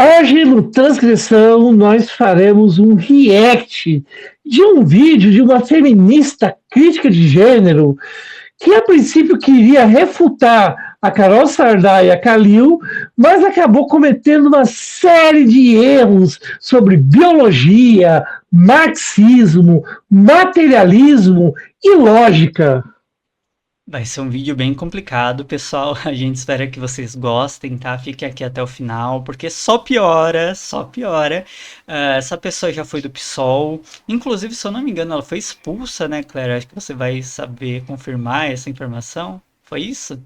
Hoje, no Transgressão, nós faremos um react de um vídeo de uma feminista crítica de gênero que, a princípio, queria refutar a Carol Sardá e a Kalil, mas acabou cometendo uma série de erros sobre biologia, marxismo, materialismo e lógica. Vai ser um vídeo bem complicado, pessoal. A gente espera que vocês gostem, tá? Fique aqui até o final, porque só piora, só piora. Essa pessoa já foi do PSOL. Inclusive, se eu não me engano, ela foi expulsa, né, Claire? Acho que você vai saber confirmar essa informação. Foi isso?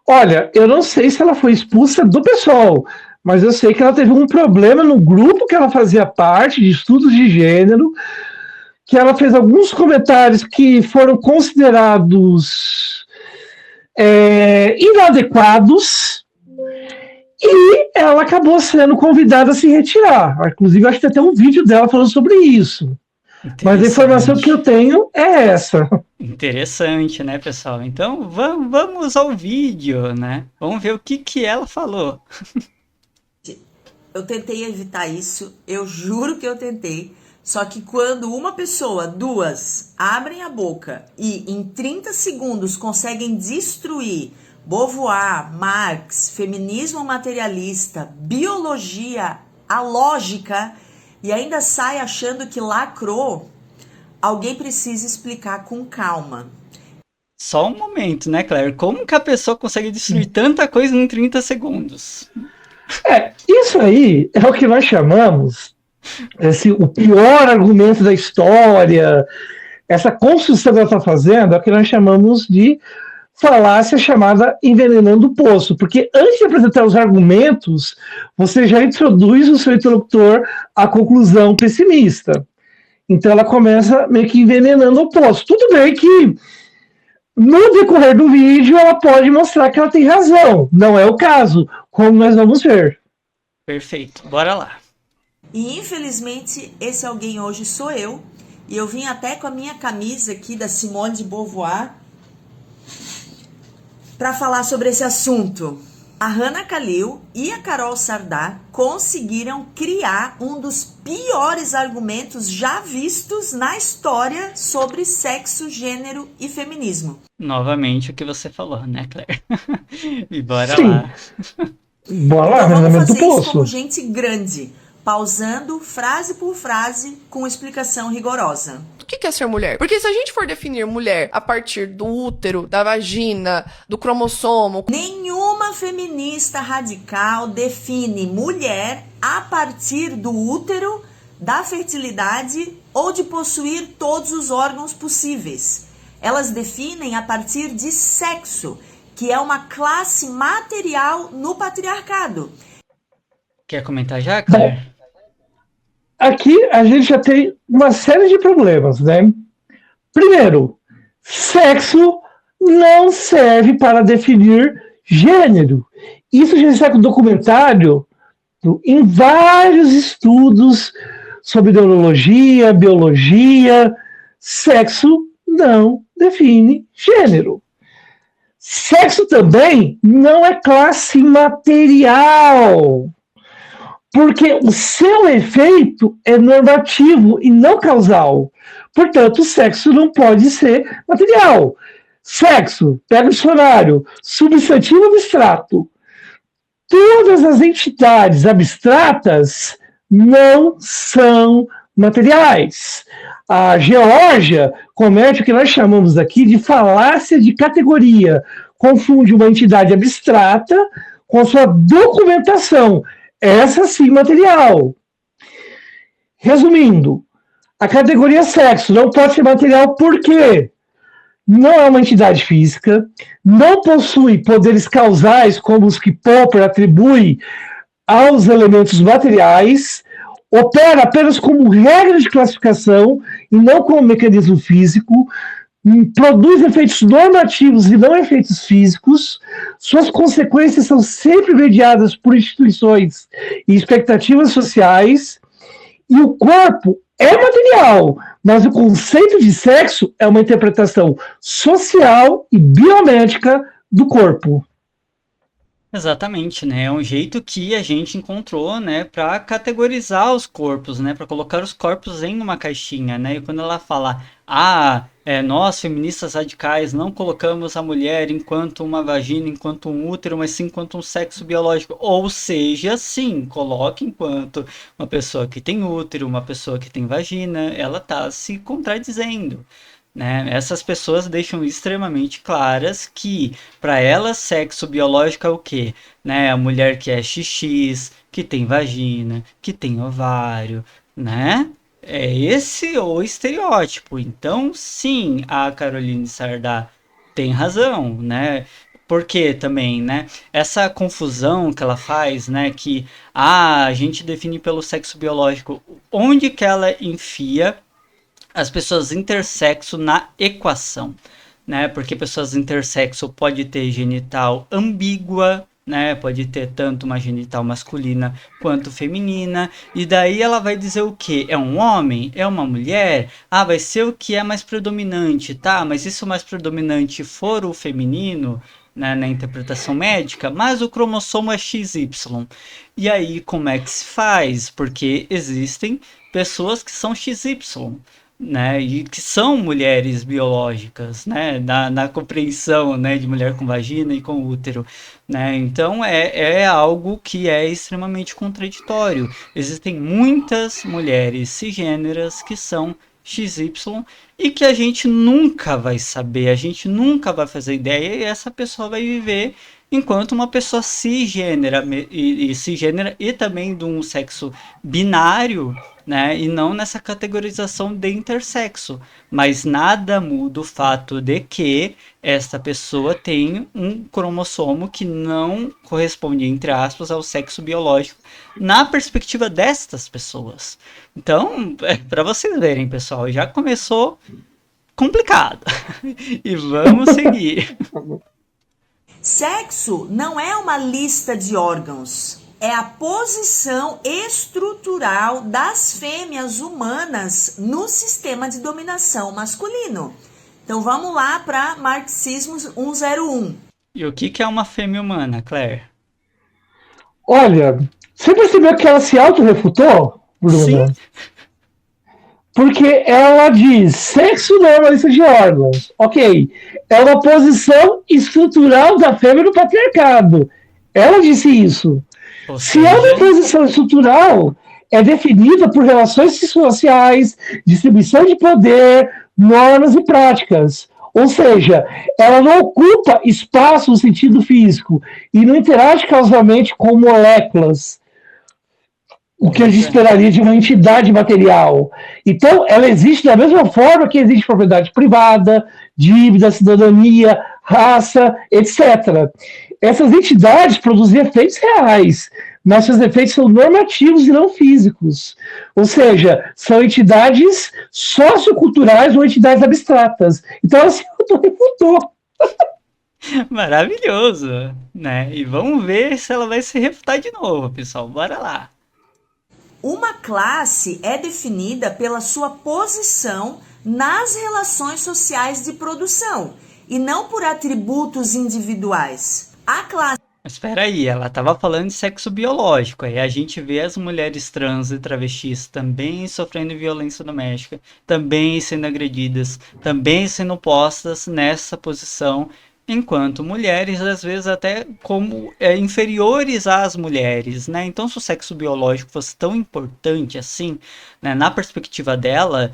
Olha, eu não sei se ela foi expulsa do PSOL, mas eu sei que ela teve um problema no grupo que ela fazia parte, de estudos de gênero, que ela fez alguns comentários que foram considerados inadequados e ela acabou sendo convidada a se retirar. Inclusive, acho que tem até um vídeo dela falando sobre isso. Mas a informação que eu tenho é essa. Interessante, né, pessoal? Então, vamos ao vídeo, né? Vamos ver o que ela falou. Eu tentei evitar isso, eu juro que eu tentei. Só que quando uma pessoa, duas, abrem a boca e em 30 segundos conseguem destruir Beauvoir, Marx, feminismo materialista, biologia, a lógica, e ainda sai achando que lacrou, alguém precisa explicar com calma. Só um momento, né, Claire? Como que a pessoa consegue destruir tanta coisa em 30 segundos? Isso aí é o que nós chamamos o pior argumento da história. Essa construção que ela está fazendo é o que nós chamamos de falácia chamada envenenando o poço, porque antes de apresentar os argumentos, você já introduz o seu interlocutor à conclusão pessimista. Então ela começa meio que envenenando o poço. Tudo bem que no decorrer do vídeo ela pode mostrar que ela tem razão. Não é o caso, como nós vamos ver. Perfeito, bora lá. E infelizmente esse alguém hoje sou eu. E eu vim até com a minha camisa aqui da Simone de Beauvoir para falar sobre esse assunto. A Hannah Kalil e a Carol Sardá conseguiram criar um dos piores argumentos já vistos na história sobre sexo, gênero e feminismo. Novamente o que você falou, né, Claire? E bora Sim. lá. Bora lá, então vamos envenenamento do fazer isso poço. como gente grande, pausando frase por frase com explicação rigorosa. O que é ser mulher? Porque se a gente for definir mulher a partir do útero, da vagina, do cromossomo... Nenhuma feminista radical define mulher a partir do útero, da fertilidade ou de possuir todos os órgãos possíveis. Elas definem a partir de sexo, que é uma classe material no patriarcado. Quer comentar já, Claire? Aqui a gente já tem uma série de problemas, né? Primeiro, sexo não serve para definir gênero. Isso já está com documentário em vários estudos sobre neurologia, biologia. Sexo não define gênero. Sexo também não é classe material, porque o seu efeito é normativo e não causal. Portanto, o sexo não pode ser material. Sexo, pega o dicionário, substantivo abstrato. Todas as entidades abstratas não são materiais. A Geórgia comete o que nós chamamos aqui de falácia de categoria. Confunde uma entidade abstrata com a sua documentação. Essa sim, material. Resumindo, a categoria sexo não pode ser material porque não é uma entidade física, não possui poderes causais como os que Popper atribui aos elementos materiais, opera apenas como regra de classificação e não como mecanismo físico, produz efeitos normativos e não efeitos físicos, suas consequências são sempre mediadas por instituições e expectativas sociais, e o corpo é material, mas o conceito de sexo é uma interpretação social e biomédica do corpo. Exatamente, né? É um jeito que a gente encontrou, né, para categorizar os corpos, né, para colocar os corpos em uma caixinha, né? E quando ela fala, nós feministas radicais não colocamos a mulher enquanto uma vagina, enquanto um útero, mas sim enquanto um sexo biológico. Ou seja, sim, coloque enquanto uma pessoa que tem útero, uma pessoa que tem vagina, ela tá se contradizendo. Né? Essas pessoas deixam extremamente claras que para elas sexo biológico é o quê? Né? A mulher que é XX, que tem vagina, que tem ovário, né? É esse o estereótipo. Então, sim, a Caroline Sardá tem razão, né? Porque também, né? Essa confusão que ela faz, né? Que a gente define pelo sexo biológico, onde que ela enfia as pessoas intersexo na equação, né? Porque pessoas intersexo pode ter genital ambígua, né? Pode ter tanto uma genital masculina quanto feminina, e daí ela vai dizer o que? É um homem? É uma mulher? Vai ser o que é mais predominante, tá? Mas se o mais predominante for o feminino, né, na interpretação médica, mas o cromossomo é XY. E aí, como é que se faz? Porque existem pessoas que são XY, né, e que são mulheres biológicas, né, na compreensão, né, de mulher com vagina e com útero, né, então é algo que é extremamente contraditório. Existem muitas mulheres cisgêneras que são XY e que a gente nunca vai saber, a gente nunca vai fazer ideia e essa pessoa vai viver enquanto uma pessoa cisgênera e cisgênera e também de um sexo binário, né? E não nessa categorização de intersexo. Mas nada muda o fato de que esta pessoa tem um cromossomo que não corresponde, entre aspas, ao sexo biológico na perspectiva destas pessoas. Então, para vocês verem, pessoal, já começou complicado. E vamos seguir. Sexo não é uma lista de órgãos, é a posição estrutural das fêmeas humanas no sistema de dominação masculino. Então vamos lá para Marxismo 101. E o que é uma fêmea humana, Claire? Olha, você percebeu que ela se autorrefutou, Bruna? Sim. Porque ela diz sexo não é uma lista de órgãos. Ok. É uma posição estrutural da fêmea no patriarcado. Ela disse isso. Ou Se é uma seja, posição estrutural, é definida por relações sociais, distribuição de poder, normas e práticas. Ou seja, ela não ocupa espaço no sentido físico e não interage causalmente com moléculas, o que a gente esperaria de uma entidade material. Então, ela existe da mesma forma que existe propriedade privada, dívida, cidadania, raça, etc. Essas entidades produzem efeitos reais, mas seus efeitos são normativos e não físicos. Ou seja, são entidades socioculturais ou entidades abstratas. Então, ela se autorrefutou. maravilhoso, né? E vamos ver se ela vai se refutar de novo, pessoal. Bora lá. Uma classe é definida pela sua posição nas relações sociais de produção e não por atributos individuais. A classe... Mas espera aí, ela estava falando de sexo biológico. Aí a gente vê as mulheres trans e travestis também sofrendo violência doméstica, também sendo agredidas, também sendo postas nessa posição enquanto mulheres, às vezes até como inferiores às mulheres, né? Então, se o sexo biológico fosse tão importante assim, né, na perspectiva dela,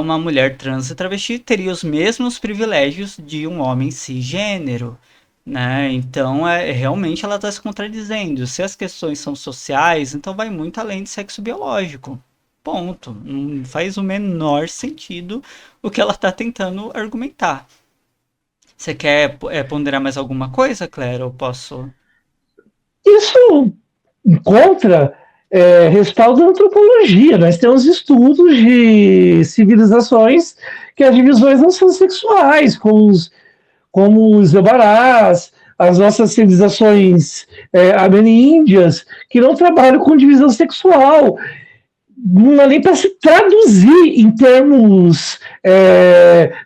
uma mulher trans e travesti teria os mesmos privilégios de um homem cisgênero, né? Então, realmente ela está se contradizendo. Se as questões são sociais, então vai muito além de sexo biológico. Ponto. Não faz o menor sentido o que ela está tentando argumentar. Você quer ponderar mais alguma coisa, Claire? Ou posso? Isso encontra respaldo na antropologia. Nós temos estudos de civilizações que as divisões não são sexuais, como os Yobarás, as nossas civilizações ameríndias, que não trabalham com divisão sexual. Não é nem para se traduzir em termos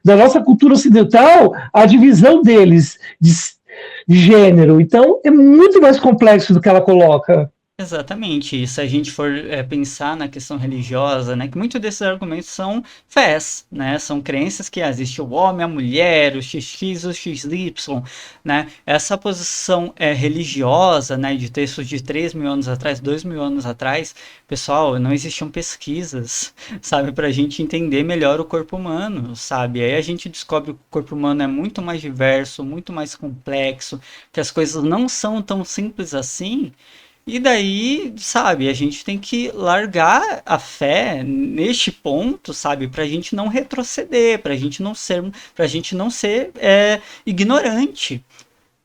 da nossa cultura ocidental a divisão deles gênero. Então, é muito mais complexo do que ela coloca. Exatamente, e se a gente for pensar na questão religiosa, né, que muitos desses argumentos são fés, né, são crenças que existe o homem, a mulher, o XX, o XY, né, essa posição religiosa, né, de textos de 3.000 anos atrás, 2.000 anos atrás, pessoal, não existiam pesquisas, sabe, para a gente entender melhor o corpo humano, sabe, aí a gente descobre que o corpo humano é muito mais diverso, muito mais complexo, que as coisas não são tão simples assim. E daí, sabe, a gente tem que largar a fé neste ponto, sabe, pra gente não retroceder, pra gente não ser ignorante,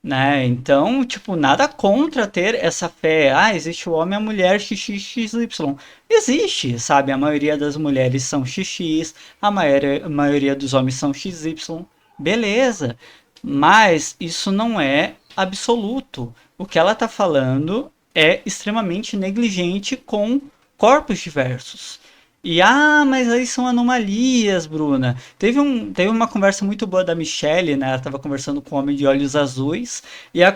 né? Então, tipo, nada contra ter essa fé. Ah, existe o homem e a mulher XXXY. Existe, sabe? A maioria das mulheres são XX, a maioria dos homens são XY. Beleza. Mas isso não é absoluto. O que ela tá falando é extremamente negligente com corpos diversos. E, mas aí são anomalias, Bruna. Teve uma conversa muito boa da Michelle, né? Ela estava conversando com um homem de olhos azuis, e a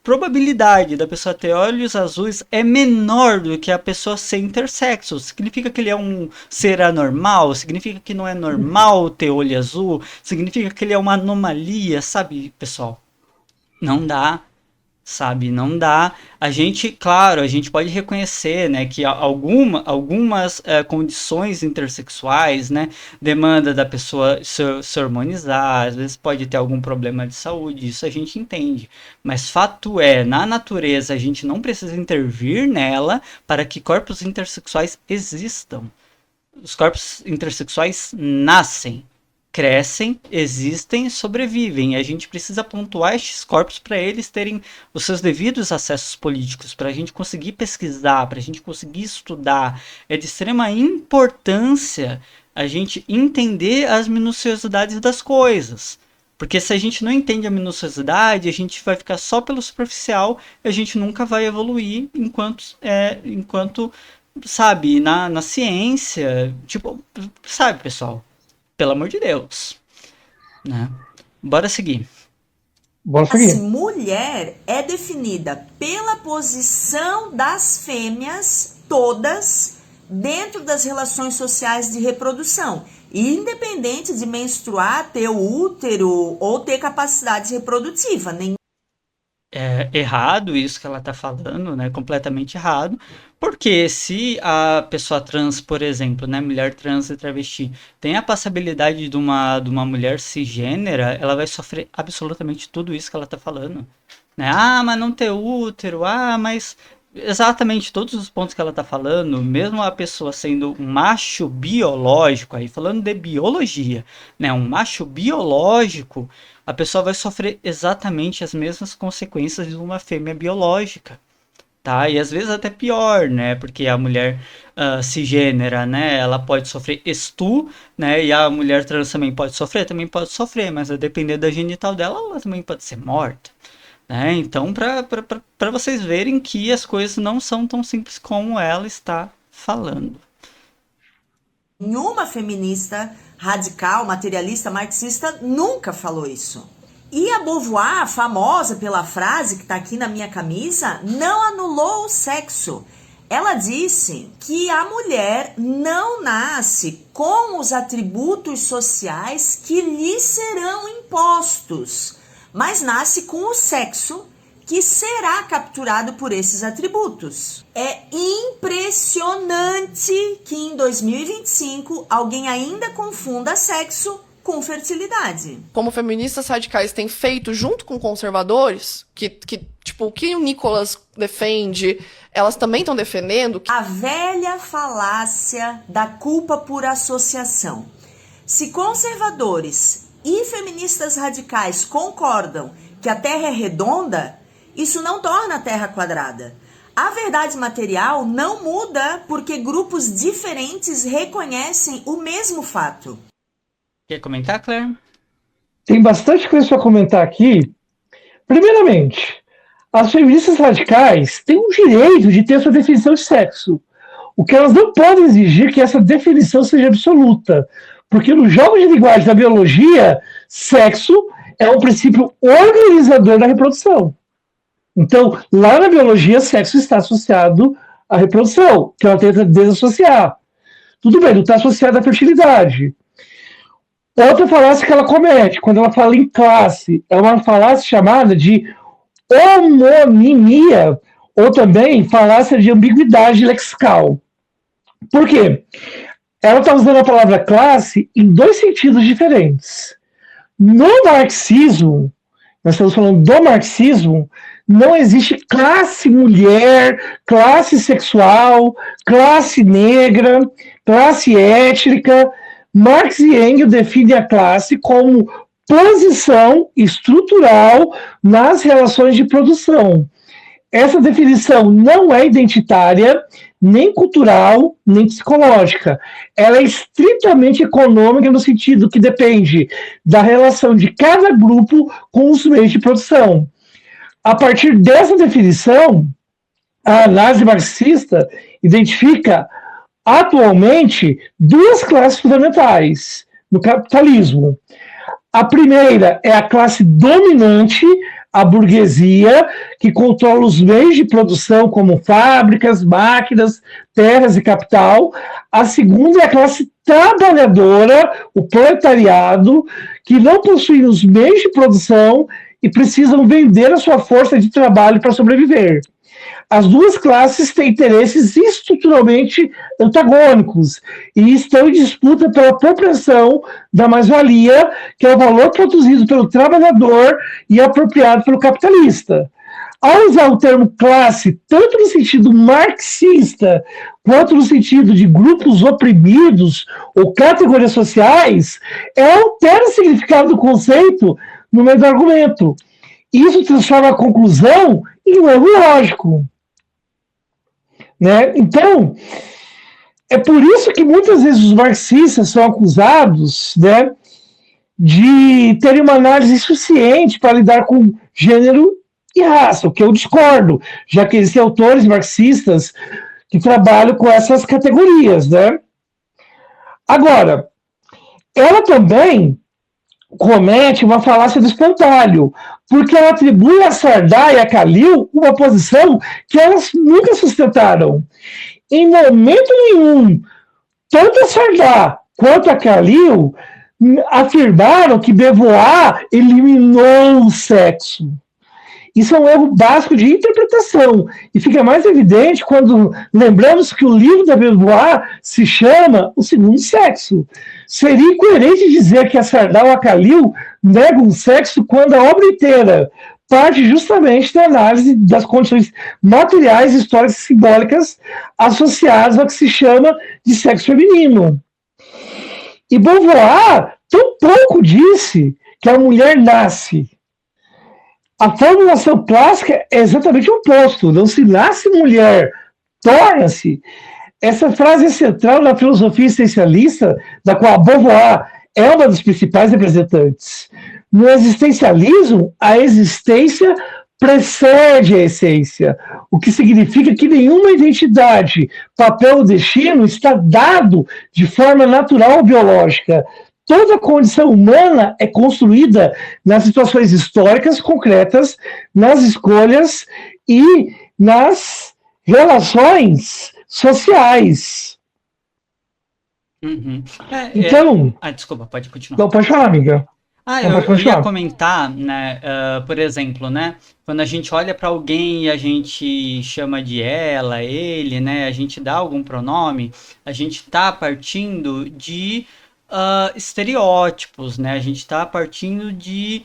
probabilidade da pessoa ter olhos azuis é menor do que a pessoa ser intersexo. Significa que ele é um ser anormal? Significa que não é normal ter olho azul? Significa que ele é uma anomalia, sabe, pessoal? Não dá. Sabe, não dá. A gente, claro, a gente pode reconhecer, né, que algumas condições intersexuais, né, demanda da pessoa se hormonizar, às vezes pode ter algum problema de saúde, isso a gente entende. Mas fato é, na natureza a gente não precisa intervir nela para que corpos intersexuais existam. Os corpos intersexuais nascem, crescem, existem, sobrevivem. E a gente precisa pontuar estes corpos para eles terem os seus devidos acessos políticos, para a gente conseguir pesquisar, para a gente conseguir estudar. É de extrema importância a gente entender as minuciosidades das coisas. Porque se a gente não entende a minuciosidade, a gente vai ficar só pelo superficial e a gente nunca vai evoluir enquanto sabe, na ciência. Tipo, sabe, pessoal? Pelo amor de Deus, né? Bora seguir. Bora seguir. Assim, mulher é definida pela posição das fêmeas todas dentro das relações sociais de reprodução, independente de menstruar, ter o útero ou ter capacidade reprodutiva. É errado isso que ela tá falando, né? Completamente errado. Porque se a pessoa trans, por exemplo, né, mulher trans e travesti, tem a passabilidade de uma mulher cisgênera, ela vai sofrer absolutamente tudo isso que ela tá falando. Né? Mas não ter útero, mas exatamente todos os pontos que ela tá falando, mesmo a pessoa sendo um macho biológico, aí falando de biologia, né, um macho biológico, a pessoa vai sofrer exatamente as mesmas consequências de uma fêmea biológica, tá? E às vezes até pior, né, porque a mulher cisgênera, né, ela pode sofrer estu, né, e a mulher trans também pode sofrer, mas a depender da genital dela, ela também pode ser morta. Então, para vocês verem que as coisas não são tão simples como ela está falando. Nenhuma feminista radical, materialista, marxista nunca falou isso. E a Beauvoir, famosa pela frase que está aqui na minha camisa, não anulou o sexo. Ela disse que a mulher não nasce com os atributos sociais que lhe serão impostos, mas nasce com o sexo que será capturado por esses atributos. É impressionante que em 2025 alguém ainda confunda sexo com fertilidade. Como feministas radicais têm feito junto com conservadores, que tipo, o que o Nicolas defende, elas também estão defendendo. A velha falácia da culpa por associação. Se conservadores e feministas radicais concordam que a Terra é redonda, isso não torna a Terra quadrada. A verdade material não muda porque grupos diferentes reconhecem o mesmo fato. Quer comentar, Claire? Tem bastante coisa para comentar aqui. Primeiramente, as feministas radicais têm o direito de ter sua definição de sexo. O que elas não podem exigir é que essa definição seja absoluta. Porque no jogo de linguagem da biologia, sexo é um princípio organizador da reprodução. Então, lá na biologia, sexo está associado à reprodução, que ela tenta desassociar. Tudo bem, não está associado à fertilidade. Outra falácia que ela comete, quando ela fala em classe, é uma falácia chamada de homonimia, ou também falácia de ambiguidade lexical. Por quê? Ela está usando a palavra classe em dois sentidos diferentes. No marxismo, nós estamos falando do marxismo, não existe classe mulher, classe sexual, classe negra, classe étnica. Marx e Engels definem a classe como posição estrutural nas relações de produção. Essa definição não é identitária, nem cultural, nem psicológica. Ela é estritamente econômica no sentido que depende da relação de cada grupo com os meios de produção. A partir dessa definição, a análise marxista identifica atualmente duas classes fundamentais no capitalismo. A primeira é a classe dominante, a burguesia, que controla os meios de produção, como fábricas, máquinas, terras e capital. A segunda é a classe trabalhadora, o proletariado, que não possui os meios de produção e precisam vender a sua força de trabalho para sobreviver. As duas classes têm interesses estruturalmente antagônicos e estão em disputa pela apropriação da mais-valia, que é o valor produzido pelo trabalhador e apropriado pelo capitalista. Ao usar o termo classe, tanto no sentido marxista, quanto no sentido de grupos oprimidos ou categorias sociais, altera o significado do conceito no meio do argumento. Isso transforma a conclusão em um erro lógico. Né? Então, é por isso que muitas vezes os marxistas são acusados, né, de terem uma análise insuficiente para lidar com gênero e raça, o que eu discordo, já que existem autores marxistas que trabalham com essas categorias. Né? Agora, ela também comete uma falácia do espantalho, porque ela atribui a Sardá e a Khalil uma posição que elas nunca sustentaram. Em momento nenhum, tanto a Sardá quanto a Khalil afirmaram que Beauvoir eliminou o sexo. Isso é um erro básico de interpretação, e fica mais evidente quando lembramos que o livro da Beauvoir se chama O Segundo Sexo. Seria incoerente dizer que a Sardá ou a Khalil negam o sexo quando a obra inteira parte justamente da análise das condições materiais, históricas e simbólicas associadas ao que se chama de sexo feminino. E Beauvoir tampouco disse que a mulher nasce. A formulação clássica é exatamente o oposto. Não se nasce mulher, torna-se. Essa frase é central na filosofia existencialista, da qual a Beauvoir é uma das principais representantes. No existencialismo, a existência precede a essência, o que significa que nenhuma identidade, papel ou destino está dado de forma natural ou biológica. Toda condição humana é construída nas situações históricas concretas, nas escolhas e nas relações sociais. Uhum. Então... Desculpa, pode continuar. Não, pode falar, amiga. Eu ia comentar, né, por exemplo, né, quando a gente olha para alguém e a gente chama de ela, ele, né, a gente dá algum pronome, a gente está partindo de estereótipos, né, a gente está partindo de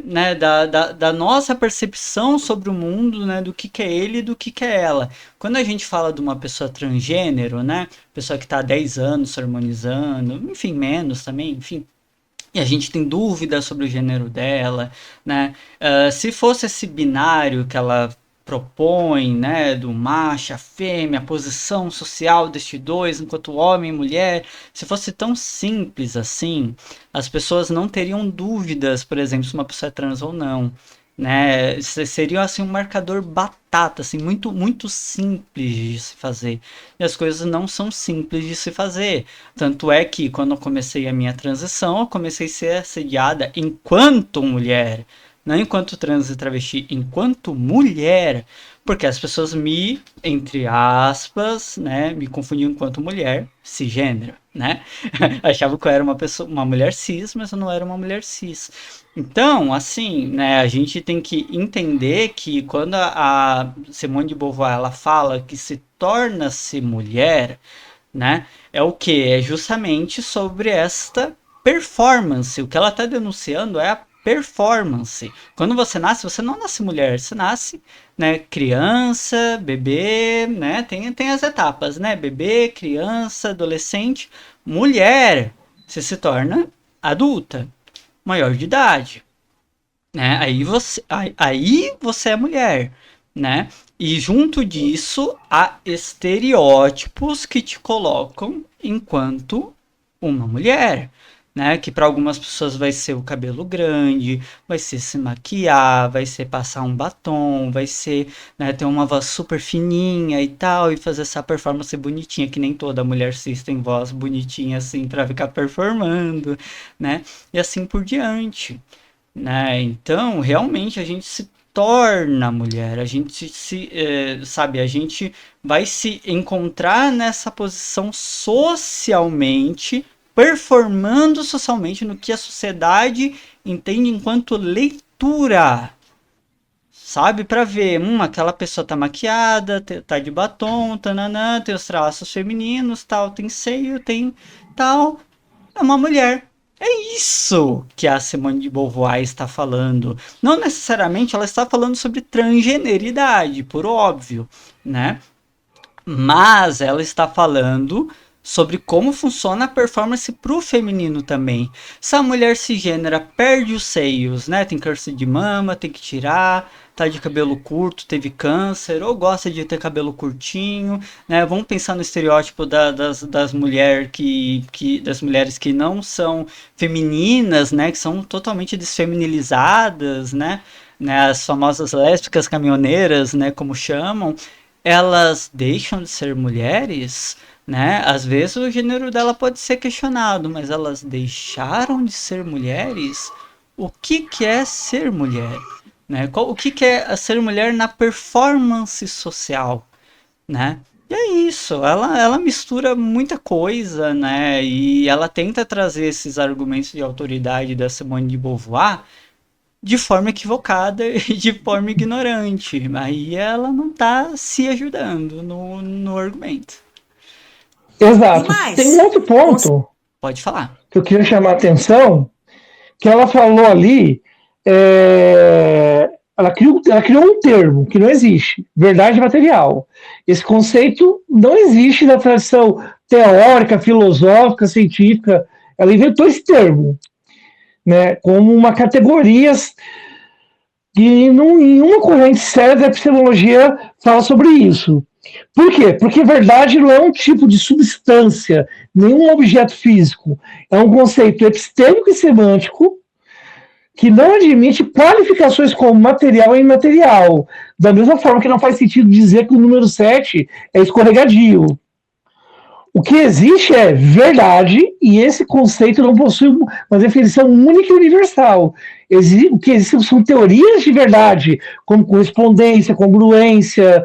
né, da nossa percepção sobre o mundo, né, do que é ele e do que é ela. Quando a gente fala de uma pessoa transgênero, né, pessoa que está há 10 anos se harmonizando, enfim, menos também, enfim, e a gente tem dúvidas sobre o gênero dela, né, se fosse esse binário que ela propõe, né, do macho, a fêmea, a posição social destes dois, enquanto homem e mulher, se fosse tão simples assim, as pessoas não teriam dúvidas, por exemplo, se uma pessoa é trans ou não. né? Seria assim um marcador batata, assim, muito muito simples de se fazer. E as coisas não são simples de se fazer. Tanto é que quando eu comecei a minha transição, eu comecei a ser assediada enquanto mulher, não enquanto trans e travesti, enquanto mulher, porque as pessoas me, entre aspas, né, me confundiam enquanto mulher cisgênero, né? Achavam que eu era uma mulher cis, mas eu não era uma mulher cis. Então, assim, né, a gente tem que entender que quando a Simone de Beauvoir ela fala que se torna-se mulher, né, é o que? É justamente sobre esta performance. O que ela está denunciando é a performance. Quando você não nasce mulher, você nasce, né, criança, bebê, né, tem as etapas, né, bebê, criança, adolescente, mulher, você se torna adulta, maior de idade, né? Aí você é mulher, né? E junto disso há estereótipos que te colocam enquanto uma mulher, né? Que para algumas pessoas vai ser o cabelo grande, vai ser se maquiar, vai ser passar um batom, vai ser, né, ter uma voz super fininha e tal, e fazer essa performance bonitinha, que nem toda mulher cis tem voz bonitinha assim para ficar performando, né? E assim por diante, né? Então, realmente a gente se torna mulher, a gente sabe, a gente vai se encontrar nessa posição socialmente, performando socialmente no que a sociedade entende enquanto leitura, sabe? Para ver, aquela pessoa tá maquiada, tá de batom, tananã, tem os traços femininos, tal, tem seio, tem tal, é uma mulher. É isso que a Simone de Beauvoir está falando. Não necessariamente ela está falando sobre transgeneridade, por óbvio, né? Mas ela está falando sobre como funciona a performance pro feminino também. Se a mulher cisgênera perde os seios, né? Tem câncer de mama, tem que tirar, tá de cabelo curto, teve câncer, ou gosta de ter cabelo curtinho, né? Vamos pensar no estereótipo das mulheres das mulheres que não são femininas, né? Que são totalmente desfeminilizadas, né? As famosas lésbicas caminhoneiras, né? Como chamam, elas deixam de ser mulheres, né? Às vezes o gênero dela pode ser questionado, mas elas deixaram de ser mulheres? O que é ser mulher? Né? O que é ser mulher na performance social? Né? E é isso, ela mistura muita coisa, né? E ela tenta trazer esses argumentos de autoridade da Simone de Beauvoir de forma equivocada e de forma ignorante. Aí ela não está se ajudando no argumento. Exato. E mais? Tem um outro ponto Pode falar. que eu queria chamar a atenção, que ela falou ali, ela criou um termo que não existe, verdade material. Esse conceito não existe na tradição teórica, filosófica, científica. Ela inventou esse termo, né, como uma categoria que nenhuma corrente séria da epistemologia fala sobre isso. Por quê? Porque verdade não é um tipo de substância, nenhum objeto físico. É um conceito epistêmico e semântico que não admite qualificações como material e imaterial. Da mesma forma que não faz sentido dizer que o número 7 é escorregadio. O que existe é verdade, e esse conceito não possui uma definição única e universal. O que existe são teorias de verdade, como correspondência, congruência,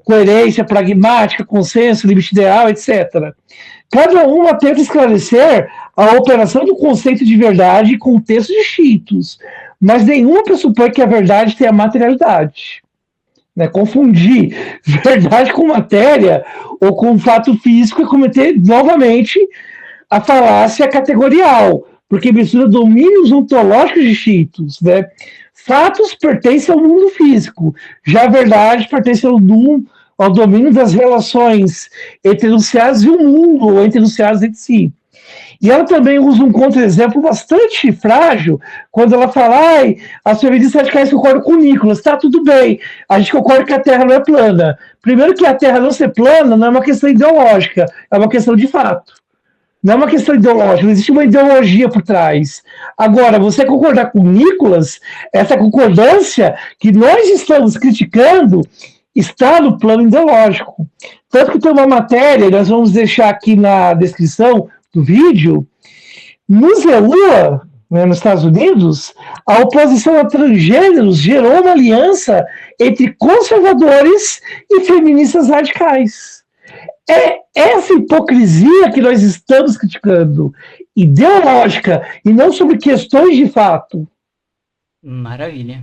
coerência pragmática, consenso, limite ideal, etc. Cada uma tenta esclarecer a operação do conceito de verdade em contextos distintos, mas nenhuma pressupõe que a verdade tenha materialidade. Né? Confundir verdade com matéria ou com fato físico é cometer novamente a falácia categorial, porque mistura domínios ontológicos distintos. Né? Fatos pertencem ao mundo físico, já a verdade pertence ao domínio das relações entre enunciados e o mundo, ou entre enunciados entre si. E ela também usa um contra-exemplo bastante frágil, quando ela fala, as feministas radicais concordam com o Nicolas, tá, tudo bem, a gente concorda que a Terra não é plana. Primeiro que a Terra não ser plana não é uma questão ideológica, é uma questão de fato. Não é uma questão ideológica, não existe uma ideologia por trás. Agora, você concordar com o Nicolas, essa concordância que nós estamos criticando está no plano ideológico. Tanto que tem uma matéria, nós vamos deixar aqui na descrição do vídeo, no ZEUA, né, nos Estados Unidos, a oposição a transgêneros gerou uma aliança entre conservadores e feministas radicais. É essa hipocrisia que nós estamos criticando, ideológica, e não sobre questões de fato. Maravilha.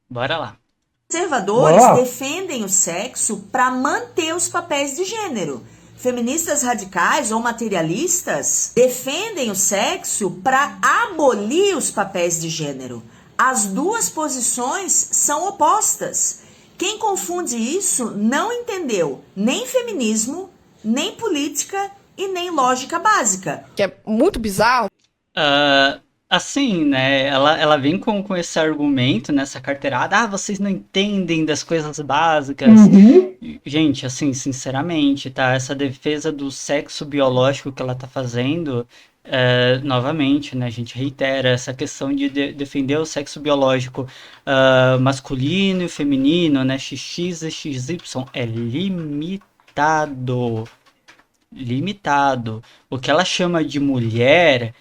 Bora lá. Conservadores defendem o sexo para manter os papéis de gênero. Feministas radicais ou materialistas defendem o sexo para abolir os papéis de gênero. As duas posições são opostas. Quem confunde isso não entendeu nem feminismo, nem política e nem lógica básica. Que é muito bizarro. Assim, né, ela vem com esse argumento, nessa carteirada, vocês não entendem das coisas básicas. Gente, assim, sinceramente, tá, essa defesa do sexo biológico que ela tá fazendo, novamente, né, a gente reitera essa questão de defender o sexo biológico masculino e feminino, né, XX e XY, é limitado. Limitado. O que ela chama de mulher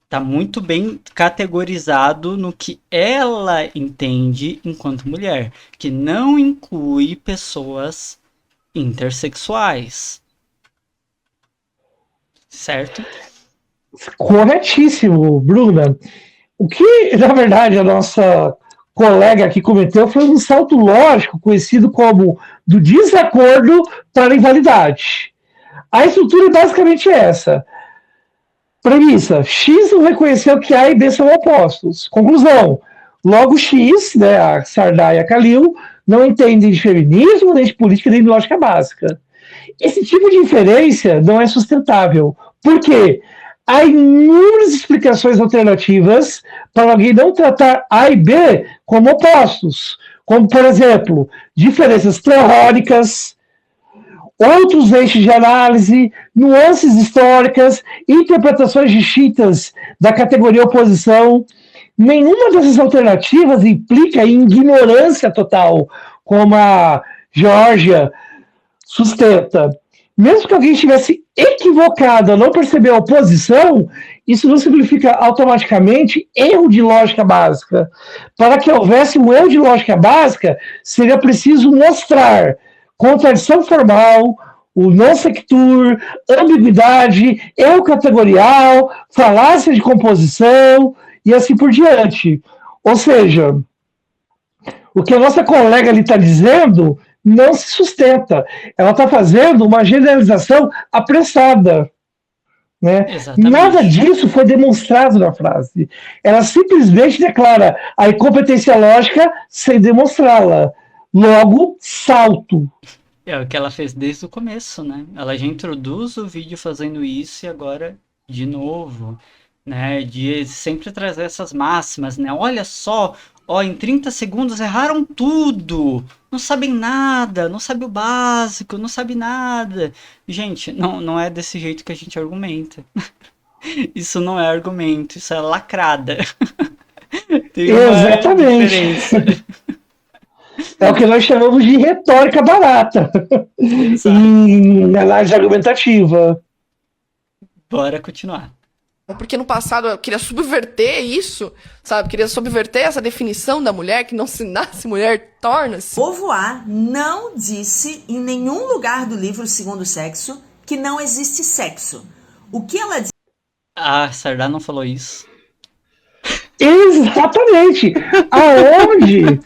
tá muito bem categorizado no que ela entende enquanto mulher, que não inclui pessoas intersexuais. Certo? Corretíssimo, Bruna. O que, na verdade, a nossa colega aqui cometeu foi um salto lógico, conhecido como do desacordo para a invalidade. A estrutura é basicamente essa. Premissa: X não reconheceu que A e B são opostos. Conclusão: logo X, né, a Sardá e a Khalil, não entendem de feminismo, nem de política, nem de lógica básica. Esse tipo de inferência não é sustentável. Por quê? Há inúmeras explicações alternativas para alguém não tratar A e B como opostos. Como, por exemplo, diferenças teóricas, outros eixos de análise, nuances históricas, interpretações distintas da categoria oposição. Nenhuma dessas alternativas implica em ignorância total, como a Geórgia sustenta. Mesmo que alguém estivesse equivocado a não perceber a oposição, isso não significa automaticamente erro de lógica básica. Para que houvesse um erro de lógica básica, seria preciso mostrar contradição formal, o non sequitur, ambiguidade, erro categorial, falácia de composição e assim por diante. Ou seja, o que a nossa colega ali está dizendo não se sustenta. Ela está fazendo uma generalização apressada. Né? Nada disso foi demonstrado na frase. Ela simplesmente declara a incompetência lógica sem demonstrá-la. Logo, salto. É o que ela fez desde o começo, né? Ela já introduz o vídeo fazendo isso e agora, de novo, né? De sempre trazer essas máximas, né? Olha só, em 30 segundos erraram tudo. Não sabem nada, não sabe o básico, não sabe nada. Gente, não é desse jeito que a gente argumenta. Isso não é argumento, isso é lacrada. Tem uma Exatamente. É o que nós chamamos de retórica barata em análise argumentativa. Bora continuar. Porque no passado eu queria subverter isso, sabe? Queria subverter essa definição da mulher, que não se nasce mulher, torna-se. Beauvoir não disse em nenhum lugar do livro Segundo Sexo que não existe sexo. O que ela disse... Sardá não falou isso. Exatamente! Aonde...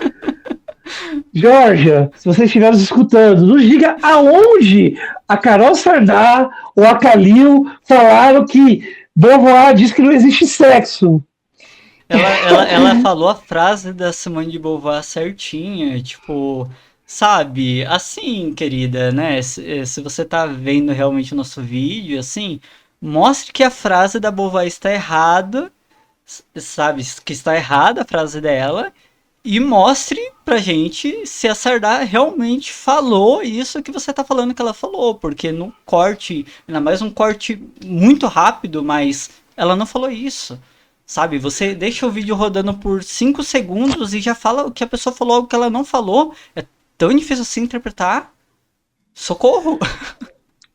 Georgia, se vocês estiverem escutando, nos diga aonde a Carol Sardá ou a Khalil falaram que Beauvoir diz que não existe sexo. Ela falou a frase da Simone de Beauvoir certinha, tipo, sabe, assim, querida, né, se você tá vendo realmente o nosso vídeo, assim, mostre que a frase da Beauvoir está errada, sabe, que está errada a frase dela, e mostre pra gente se a Sardá realmente falou isso que você tá falando que ela falou, porque no corte, ainda mais um corte muito rápido, mas ela não falou isso. Sabe, você deixa o vídeo rodando por 5 segundos e já fala o que a pessoa falou, algo que ela não falou. É tão difícil assim interpretar. Socorro!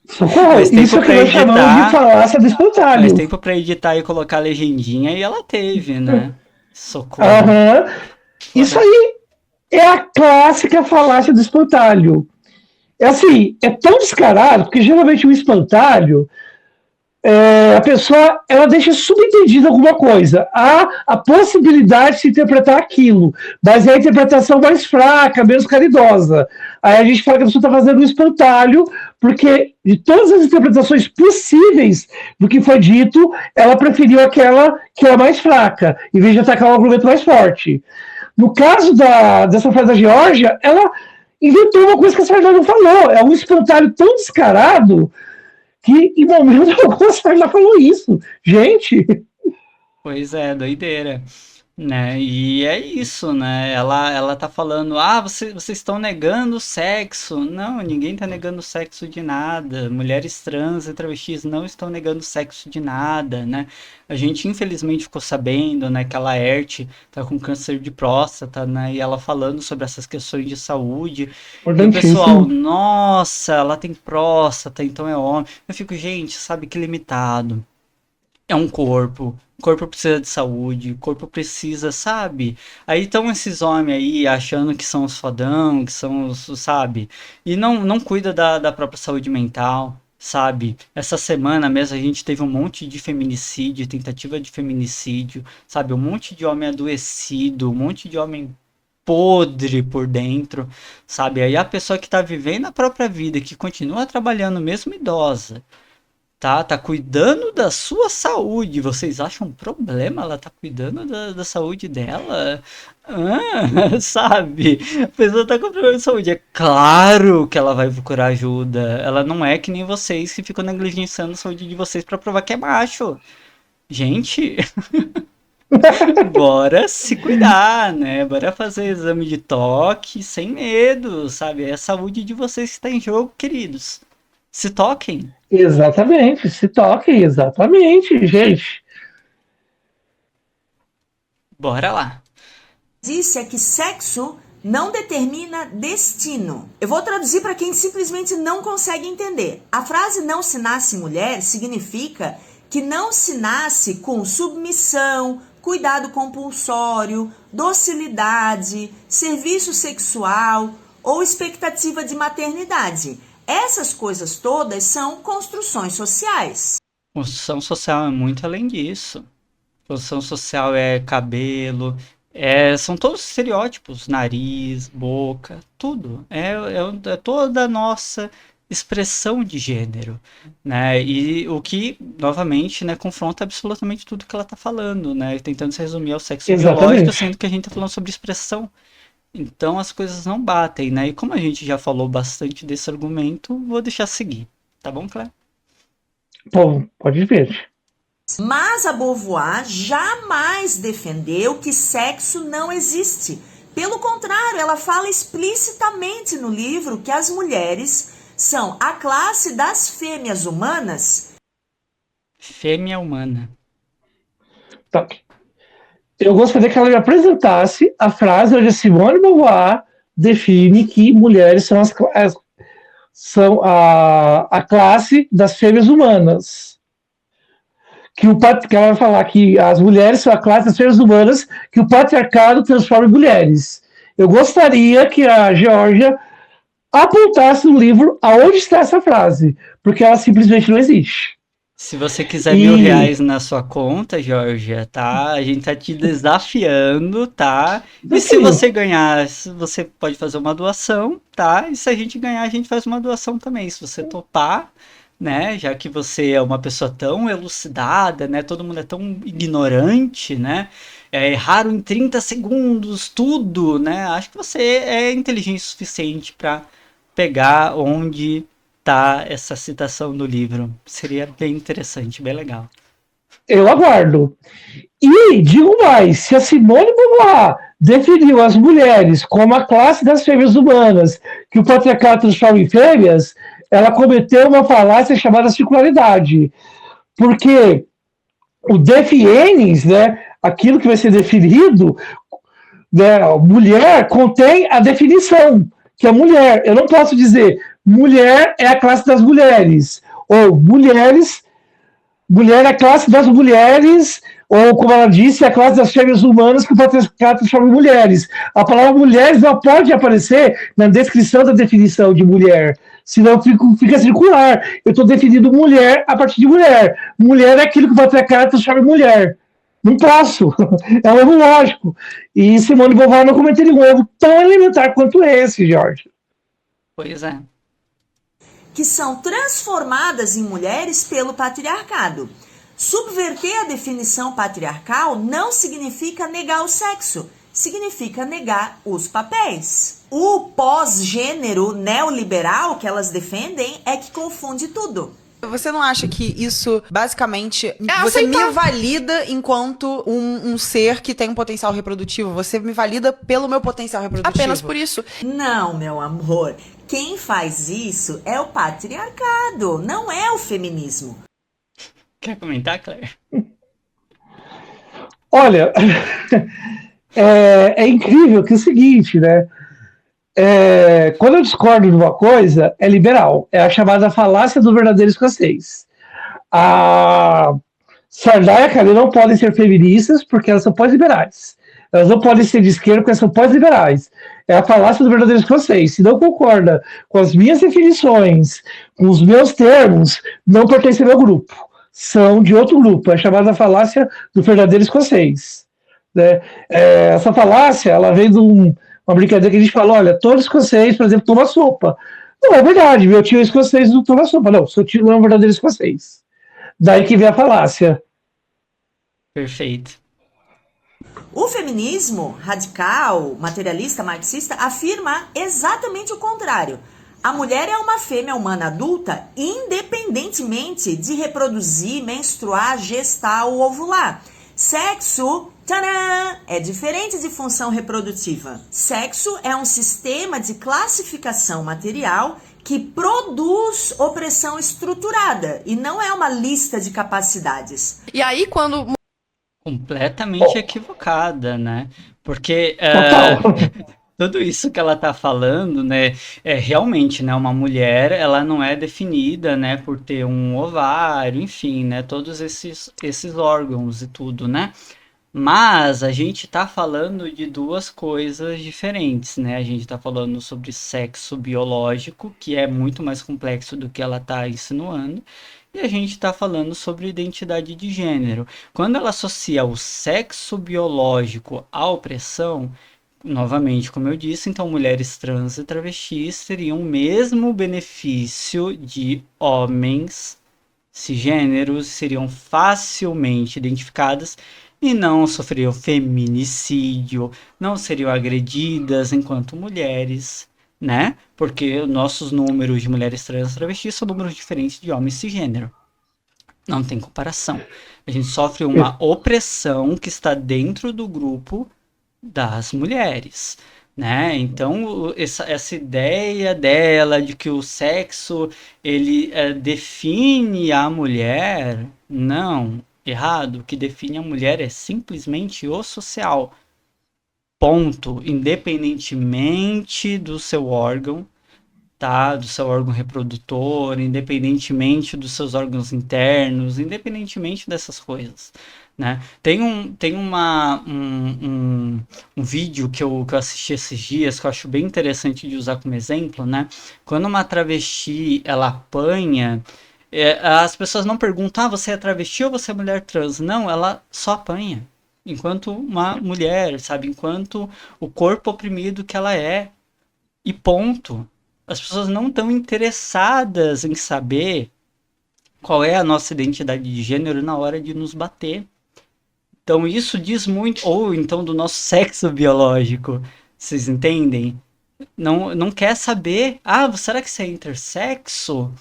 Socorro, Mas tempo isso que pra nós chamamos de editar, falácia do mas espantalho. tempo pra editar e colocar a legendinha e ela teve, né? Socorro. Aham. Isso Foda. aí é a clássica falácia do espantalho. É assim, é tão descarado, porque geralmente o espantalho, a pessoa ela deixa subentendida alguma coisa. Há a possibilidade de se interpretar aquilo, mas é a interpretação mais fraca, menos caridosa. Aí a gente fala que a pessoa está fazendo um espantalho, porque de todas as interpretações possíveis do que foi dito, ela preferiu aquela que é mais fraca, em vez de atacar um argumento mais forte. No caso dessa frase da Geórgia, ela inventou uma coisa que a Sarney não falou. É um espantalho tão descarado que em momento algum a Sarney falou isso. Gente, Pois é, doideira. Né? E é isso, né? Ela tá falando, ah, vocês estão negando o sexo. Não, ninguém tá negando o sexo de nada. Mulheres trans e travestis não estão negando o sexo de nada, né? A gente infelizmente ficou sabendo, né, que a Laerte tá com câncer de próstata, né? E ela falando sobre essas questões de saúde. E o pessoal, importantíssimo. nossa, ela tem próstata, então é homem. Eu fico, gente, sabe que limitado. É um corpo. O corpo precisa de saúde, o corpo precisa, sabe? Aí estão esses homens aí achando que são os fodão, que são os, sabe? E não cuida da própria saúde mental, sabe? Essa semana mesmo a gente teve um monte de feminicídio, tentativa de feminicídio, sabe? Um monte de homem adoecido, um monte de homem podre por dentro, sabe? Aí a pessoa que tá vivendo a própria vida, que continua trabalhando mesmo idosa, tá cuidando da sua saúde. Vocês acham um problema ela tá cuidando da saúde dela? Ah, sabe? A pessoa tá com problema de saúde. É claro que ela vai procurar ajuda. Ela não é que nem vocês que ficam negligenciando a saúde de vocês pra provar que é macho. Gente, bora se cuidar, né? Bora fazer exame de toque sem medo, sabe? É a saúde de vocês que está em jogo, queridos. Se toquem. Exatamente, se toque, exatamente, gente. Bora lá. Disse é que sexo não determina destino. Eu vou traduzir para quem simplesmente não consegue entender. A frase não se nasce mulher significa que não se nasce com submissão, cuidado compulsório, docilidade, serviço sexual ou expectativa de maternidade. Essas coisas todas são construções sociais. Construção social é muito além disso. Construção social é cabelo, são todos estereótipos, nariz, boca, tudo. É toda a nossa expressão de gênero, né? E o que, novamente, né, confronta absolutamente tudo que ela está falando, né? Tentando se resumir ao sexo biológico, Exatamente. sendo que a gente está falando sobre expressão. Então as coisas não batem, né? E como a gente já falou bastante desse argumento, vou deixar seguir. Tá bom, Cléber? Bom, pode ver. Mas a Beauvoir jamais defendeu que sexo não existe. Pelo contrário, ela fala explicitamente no livro que as mulheres são a classe das fêmeas humanas. Fêmea humana. Tá. Eu gostaria que ela me apresentasse a frase onde a Simone Beauvoir define que mulheres são a classe das fêmeas humanas. Que ela vai falar que as mulheres são a classe das fêmeas humanas que o patriarcado transforma em mulheres. Eu gostaria que a Geórgia apontasse no livro aonde está essa frase, porque ela simplesmente não existe. Se você quiser E R$ 1.000 na sua conta, Georgia, tá? A gente tá te desafiando, tá? E se desafio. você ganhar, você pode fazer uma doação, tá? E se a gente ganhar, a gente faz uma doação também. Se você topar, né? Já que você é uma pessoa tão elucidada, né? Todo mundo é tão ignorante, né? Erraram em 30 segundos, tudo, né? Acho que você é inteligente o suficiente para pegar onde tá essa citação do livro. Seria bem interessante, bem legal. eu aguardo. E digo mais, se a Simone de Beauvoir definiu as mulheres como a classe das fêmeas humanas, que o patriarcado transforma em fêmeas, ela cometeu uma falácia chamada circularidade. Porque o defienes, né, aquilo que vai ser definido, né, mulher contém a definição, que é mulher. Eu não posso dizer mulher é a classe das mulheres, ou mulher é a classe das mulheres, ou como ela disse, a classe das fêmeas humanas que o patriarcado transforma em mulheres. A palavra mulheres não pode aparecer na descrição da definição de mulher, senão fica circular. Eu estou definindo mulher a partir de mulher. Mulher é aquilo que o patriarcado transforma em mulher. Não posso. É um erro lógico. E Simone de Beauvoir não cometeria um erro tão elementar quanto esse, Jorge. Pois é. Que são transformadas em mulheres pelo patriarcado. Subverter a definição patriarcal não significa negar o sexo, significa negar os papéis. O pós-gênero neoliberal que elas defendem é que confunde tudo. Você não acha que isso, basicamente, você aceitar. me valida enquanto um ser que tem um potencial reprodutivo? Você me valida pelo meu potencial reprodutivo? Apenas por isso. Não, meu amor. Quem faz isso é o patriarcado, não é o feminismo. Quer comentar, Claire? Olha, é incrível que é o seguinte, né? Quando eu discordo de uma coisa, é liberal. É a chamada falácia do verdadeiro escocês. A Sarney e a Karen não podem ser feministas porque elas são pós-liberais. Elas não podem ser de esquerda porque elas são pós-liberais. É a falácia do verdadeiro escocês. Se não concorda com as minhas definições, com os meus termos, não pertence ao meu grupo. São de outro grupo. É a chamada falácia do verdadeiro escocês. Né? Essa falácia, ela vem de uma brincadeira que a gente fala, olha, todo escocês, por exemplo, toma sopa. Não é verdade, meu tio é escocês não toma sopa. Não, seu tio não é um verdadeiro escocês. Daí que vem a falácia. Perfeito. O feminismo radical, materialista, marxista, afirma exatamente o contrário. A mulher é uma fêmea humana adulta, independentemente de reproduzir, menstruar, gestar ou ovular. Sexo, tadã, é diferente de função reprodutiva. Sexo é um sistema de classificação material que produz opressão estruturada e não é uma lista de capacidades. E aí, quando Completamente equivocada, né? Porque tudo isso que ela tá falando, né, realmente, né, uma mulher, ela não é definida, né, por ter um ovário, enfim, né, todos esses órgãos e tudo, né? Mas a gente tá falando de duas coisas diferentes, né? A gente tá falando sobre sexo biológico, que é muito mais complexo do que ela tá insinuando, e a gente está falando sobre identidade de gênero. Quando ela associa o sexo biológico à opressão, novamente, como eu disse, então mulheres trans e travestis teriam o mesmo benefício de homens cisgêneros, seriam facilmente identificadas e não sofreriam feminicídio, não seriam agredidas enquanto mulheres, né? Porque nossos números de mulheres trans e travestis são números diferentes de homens cisgênero. Não tem comparação. A gente sofre uma opressão que está dentro do grupo das mulheres, né? Então, essa ideia dela de que o sexo, ele define a mulher, não, errado. O que define a mulher é simplesmente o social. Ponto. Independentemente do seu órgão, tá? Do seu órgão reprodutor, independentemente dos seus órgãos internos, independentemente dessas coisas, né? Tem um vídeo que eu assisti esses dias que eu acho bem interessante de usar como exemplo, né? Quando uma travesti ela apanha, as pessoas não perguntam, você é travesti ou você é mulher trans? Não, ela só apanha. Enquanto uma mulher, sabe? Enquanto o corpo oprimido que ela é. E ponto. As pessoas não estão interessadas em saber qual é a nossa identidade de gênero na hora de nos bater. Então isso diz muito, ou então do nosso sexo biológico, vocês entendem? Não quer saber, será que você é intersexo?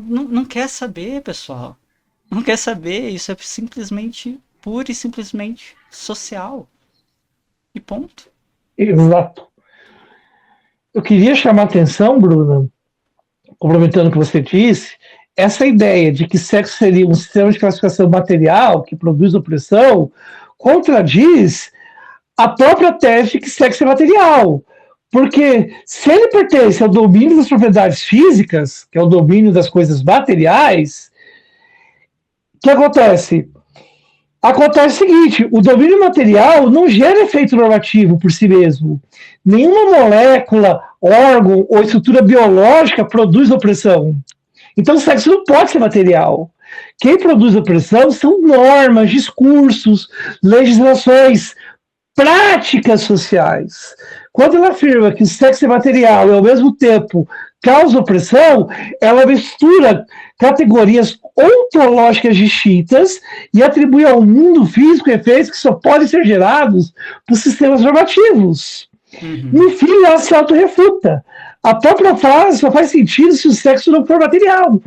Não quer saber, pessoal. Não quer saber, isso é simplesmente, pura e simplesmente social. E ponto. Exato. Eu queria chamar a atenção, Bruna, complementando o que você disse, essa ideia de que sexo seria um sistema de classificação material que produz opressão contradiz a própria tese de que sexo é material. Porque se ele pertence ao domínio das propriedades físicas, que é o domínio das coisas materiais, o que acontece? Acontece o seguinte: o domínio material não gera efeito normativo por si mesmo. Nenhuma molécula, órgão ou estrutura biológica produz opressão. Então, o sexo não pode ser material. Quem produz opressão são normas, discursos, legislações, práticas sociais. Quando ela afirma que o sexo é material e, ao mesmo tempo, causa opressão, ela mistura categorias ontológicas distintas e atribui ao mundo físico efeitos que só podem ser gerados por sistemas normativos. No fim, ela se autorrefuta. A própria frase só faz sentido se o sexo não for material,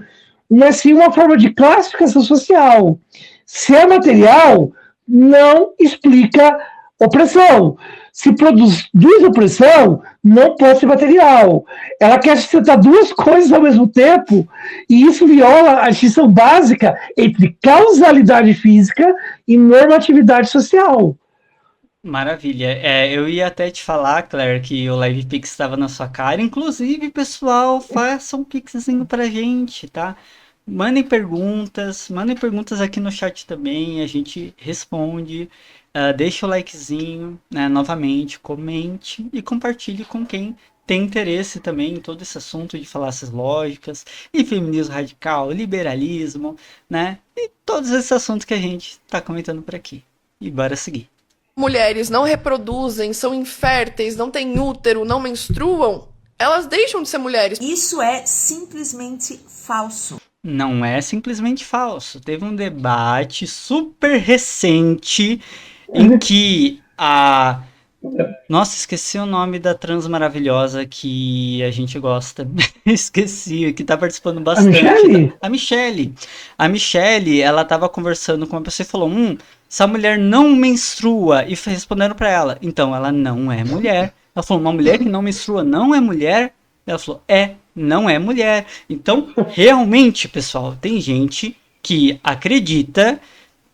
mas sim uma forma de classificação social. Se é material, não explica opressão. Se produz opressão, não pode ser material. Ela quer sustentar duas coisas ao mesmo tempo, e isso viola a distinção básica entre causalidade física e normatividade social. Maravilha. Eu ia até te falar, Claire, que o Live Pix estava na sua cara. Inclusive, pessoal, façam um pixzinho pra gente, tá? Mandem perguntas aqui no chat também, a gente responde. Deixa o likezinho, né, novamente, comente e compartilhe com quem tem interesse também em todo esse assunto de falácias lógicas, e feminismo radical, liberalismo, né? E todos esses assuntos que a gente está comentando por aqui. E bora seguir. Mulheres não reproduzem, são inférteis, não têm útero, não menstruam, elas deixam de ser mulheres. Isso é simplesmente falso. Não é simplesmente falso. Teve um debate super recente em que a... Nossa, esqueci o nome da trans maravilhosa que a gente gosta. Esqueci, que tá participando bastante. A Michelle. A Michelle, ela tava conversando com uma pessoa e falou: essa mulher não menstrua. E respondendo pra ela: então, ela não é mulher. Ela falou: uma mulher que não menstrua não é mulher? Ela falou: não é mulher. Então, realmente, pessoal, tem gente que acredita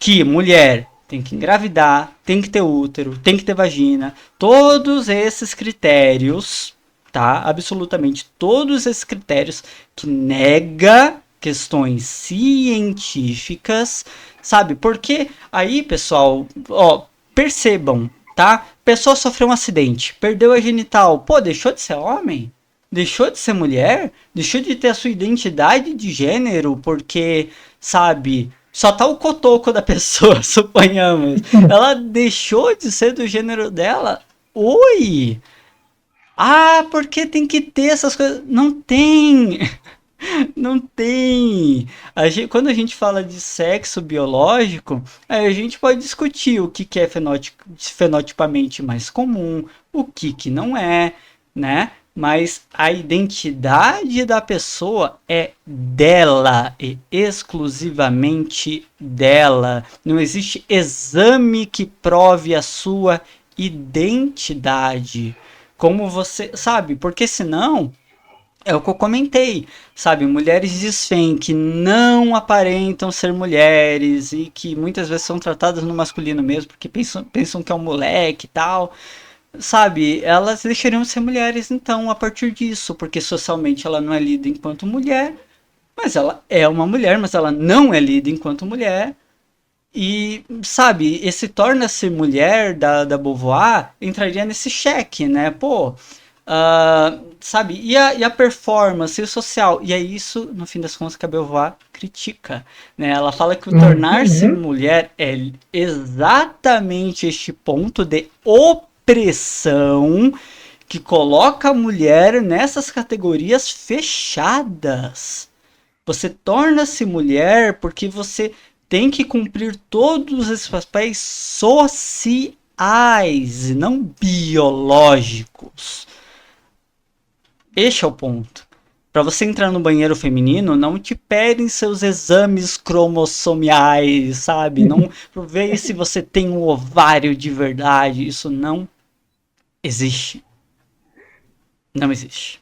que mulher tem que engravidar, tem que ter útero, tem que ter vagina. Todos esses critérios, tá? Absolutamente todos esses critérios que nega questões científicas, sabe? Porque aí, pessoal, ó, percebam, tá? Pessoa sofreu um acidente, perdeu a genital. Pô, deixou de ser homem? Deixou de ser mulher? Deixou de ter a sua identidade de gênero porque, sabe, só tá o cotoco da pessoa, suponhamos. Ela deixou de ser do gênero dela? Oi! Ah, porque tem que ter essas coisas? Não tem! Não tem! Quando a gente fala de sexo biológico, a gente pode discutir o que é fenotipamente mais comum, o que não é, né? Mas a identidade da pessoa é dela e exclusivamente dela. Não existe exame que prove a sua identidade. Como você sabe, porque senão é o que eu comentei, sabe? Mulheres desfém que não aparentam ser mulheres e que muitas vezes são tratadas no masculino mesmo porque pensam que é um moleque e tal. Sabe, elas deixariam de ser mulheres então a partir disso, porque socialmente ela não é lida enquanto mulher, mas ela é uma mulher, mas ela não é lida enquanto mulher. E, sabe, esse torna-se mulher da Beauvoir entraria nesse cheque, né? Pô, sabe, e a performance, e o social, e é isso, no fim das contas, que a Beauvoir critica, né? Ela fala que o tornar-se mulher é exatamente este ponto de opressão que coloca a mulher nessas categorias fechadas. Você torna-se mulher porque você tem que cumprir todos esses papéis sociais e não biológicos. Este é o ponto. Para você entrar no banheiro feminino, não te pedem seus exames cromossomiais, sabe? Não ver se você tem um ovário de verdade. Isso não existe. Não existe.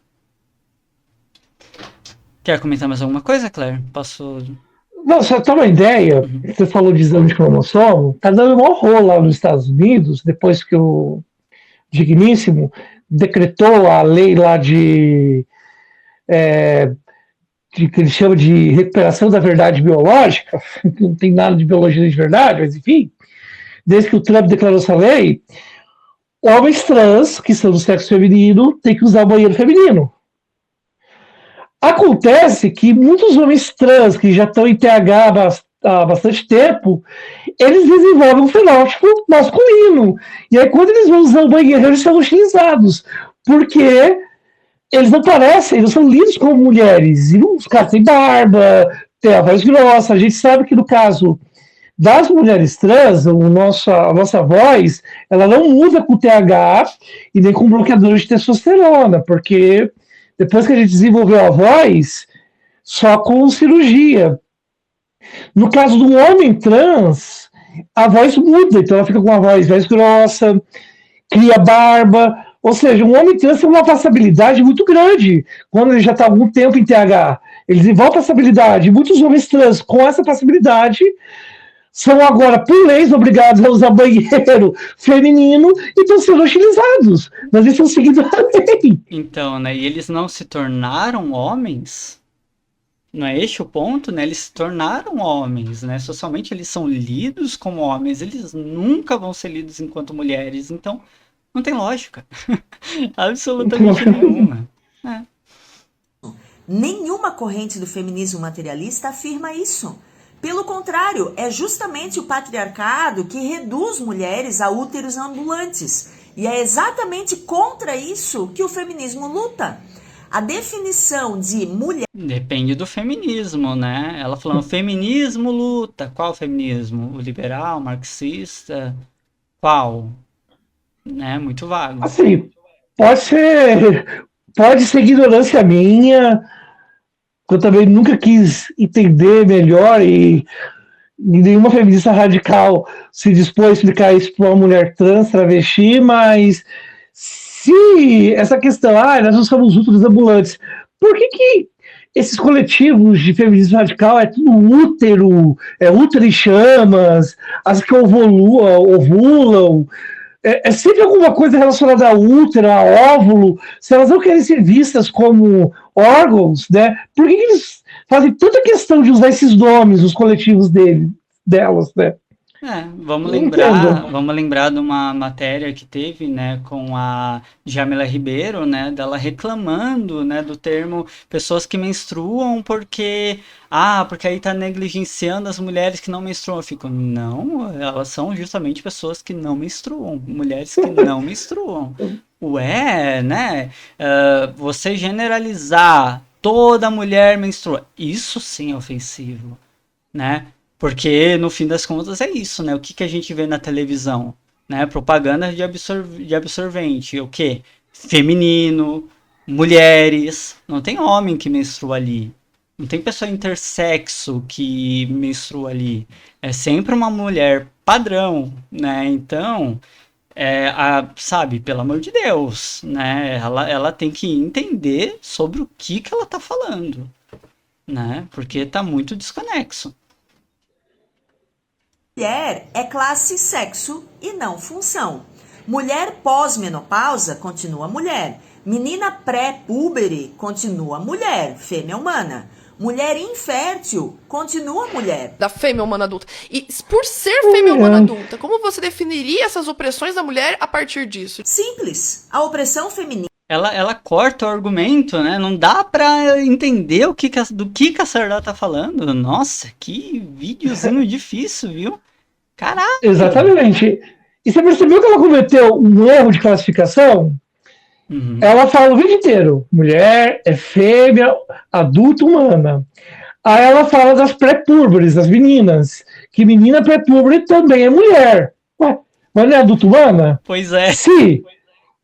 Quer comentar mais alguma coisa, Claire? Posso... Não, só ter uma ideia, você falou de exame de cromossomo, tá dando uma rolo lá nos Estados Unidos, depois que o Digníssimo decretou a lei lá de que eles chamam de recuperação da verdade biológica, não tem nada de biologia de verdade, mas enfim, desde que o Trump declarou essa lei, homens trans, que são do sexo feminino, têm que usar o banheiro feminino. Acontece que muitos homens trans que já estão em TH há bastante tempo, eles desenvolvem um fenótipo masculino. E aí, quando eles vão usar o banheiro, eles são utilizados. Porque eles não parecem, eles são lidos como mulheres. E os caras têm barba, têm a voz grossa. A gente sabe que no caso das mulheres trans, a nossa voz, ela não muda com TH e nem com bloqueador de testosterona, porque depois que a gente desenvolveu a voz, só com cirurgia. No caso do homem trans, a voz muda, então ela fica com uma voz mais grossa, cria barba, ou seja, um homem trans tem uma passabilidade muito grande quando ele já está há algum tempo em TH. Ele desenvolve passabilidade. Muitos homens trans com essa passabilidade são agora, por leis, obrigados a usar banheiro feminino e estão sendo utilizados. Mas eles estão seguindo a lei. Então, né? E eles não se tornaram homens? Não é este o ponto, né? Eles se tornaram homens, né? Socialmente eles são lidos como homens. Eles nunca vão ser lidos enquanto mulheres. Então, não tem lógica. Absolutamente nenhuma. É. Nenhuma corrente do feminismo materialista afirma isso. Pelo contrário, é justamente o patriarcado que reduz mulheres a úteros ambulantes. E é exatamente contra isso que o feminismo luta. A definição de mulher... Depende do feminismo, né? Ela falando, feminismo luta. Qual feminismo? O liberal, marxista? Qual? Né? Muito vago. Assim, pode ser ignorância minha, que eu também nunca quis entender melhor e nenhuma feminista radical se dispôs a explicar isso para uma mulher trans, travesti, mas se essa questão, nós não somos úteros ambulantes, por que esses coletivos de feminismo radical é tudo útero, útero em chamas, as que ovulam, é sempre alguma coisa relacionada a útero, a óvulo, se elas não querem ser vistas como órgãos, né? Por que eles fazem tanta questão de usar esses nomes, os coletivos delas, né? Vamos Entendo. lembrar de uma matéria que teve, né, com a Jamila Ribeiro, né, dela reclamando, né, do termo pessoas que menstruam porque aí tá negligenciando as mulheres que não menstruam. Eu fico, não, elas são justamente pessoas que não menstruam, mulheres que não menstruam. Ué, né, você generalizar toda mulher menstrua, isso sim é ofensivo, né? Porque, no fim das contas, é isso, né? O que a gente vê na televisão? Né? Propaganda de absorvente. O quê? Feminino, mulheres. Não tem homem que menstrua ali. Não tem pessoa intersexo que menstrua ali. É sempre uma mulher padrão, né? Então, sabe, pelo amor de Deus, né? Ela tem que entender sobre o que ela tá falando, né? Porque tá muito desconexo. Mulher é classe, sexo e não função. Mulher pós-menopausa continua mulher. Menina pré-púbere continua mulher, fêmea humana. Mulher infértil continua mulher. Da fêmea humana adulta. E por ser fêmea humana adulta, como você definiria essas opressões da mulher a partir disso? Simples. A opressão feminina. Ela corta o argumento, né? Não dá pra entender do que a Sardá tá falando. Nossa, que videozinho difícil, viu? Caralho! Exatamente. E você percebeu que ela cometeu um erro de classificação? Uhum. Ela fala o vídeo inteiro. Mulher é fêmea, adulta, humana. Aí ela fala das pré-púberes, das meninas. Que menina pré-púbere também é mulher. Ué, mas não é adulta humana? Pois é. Se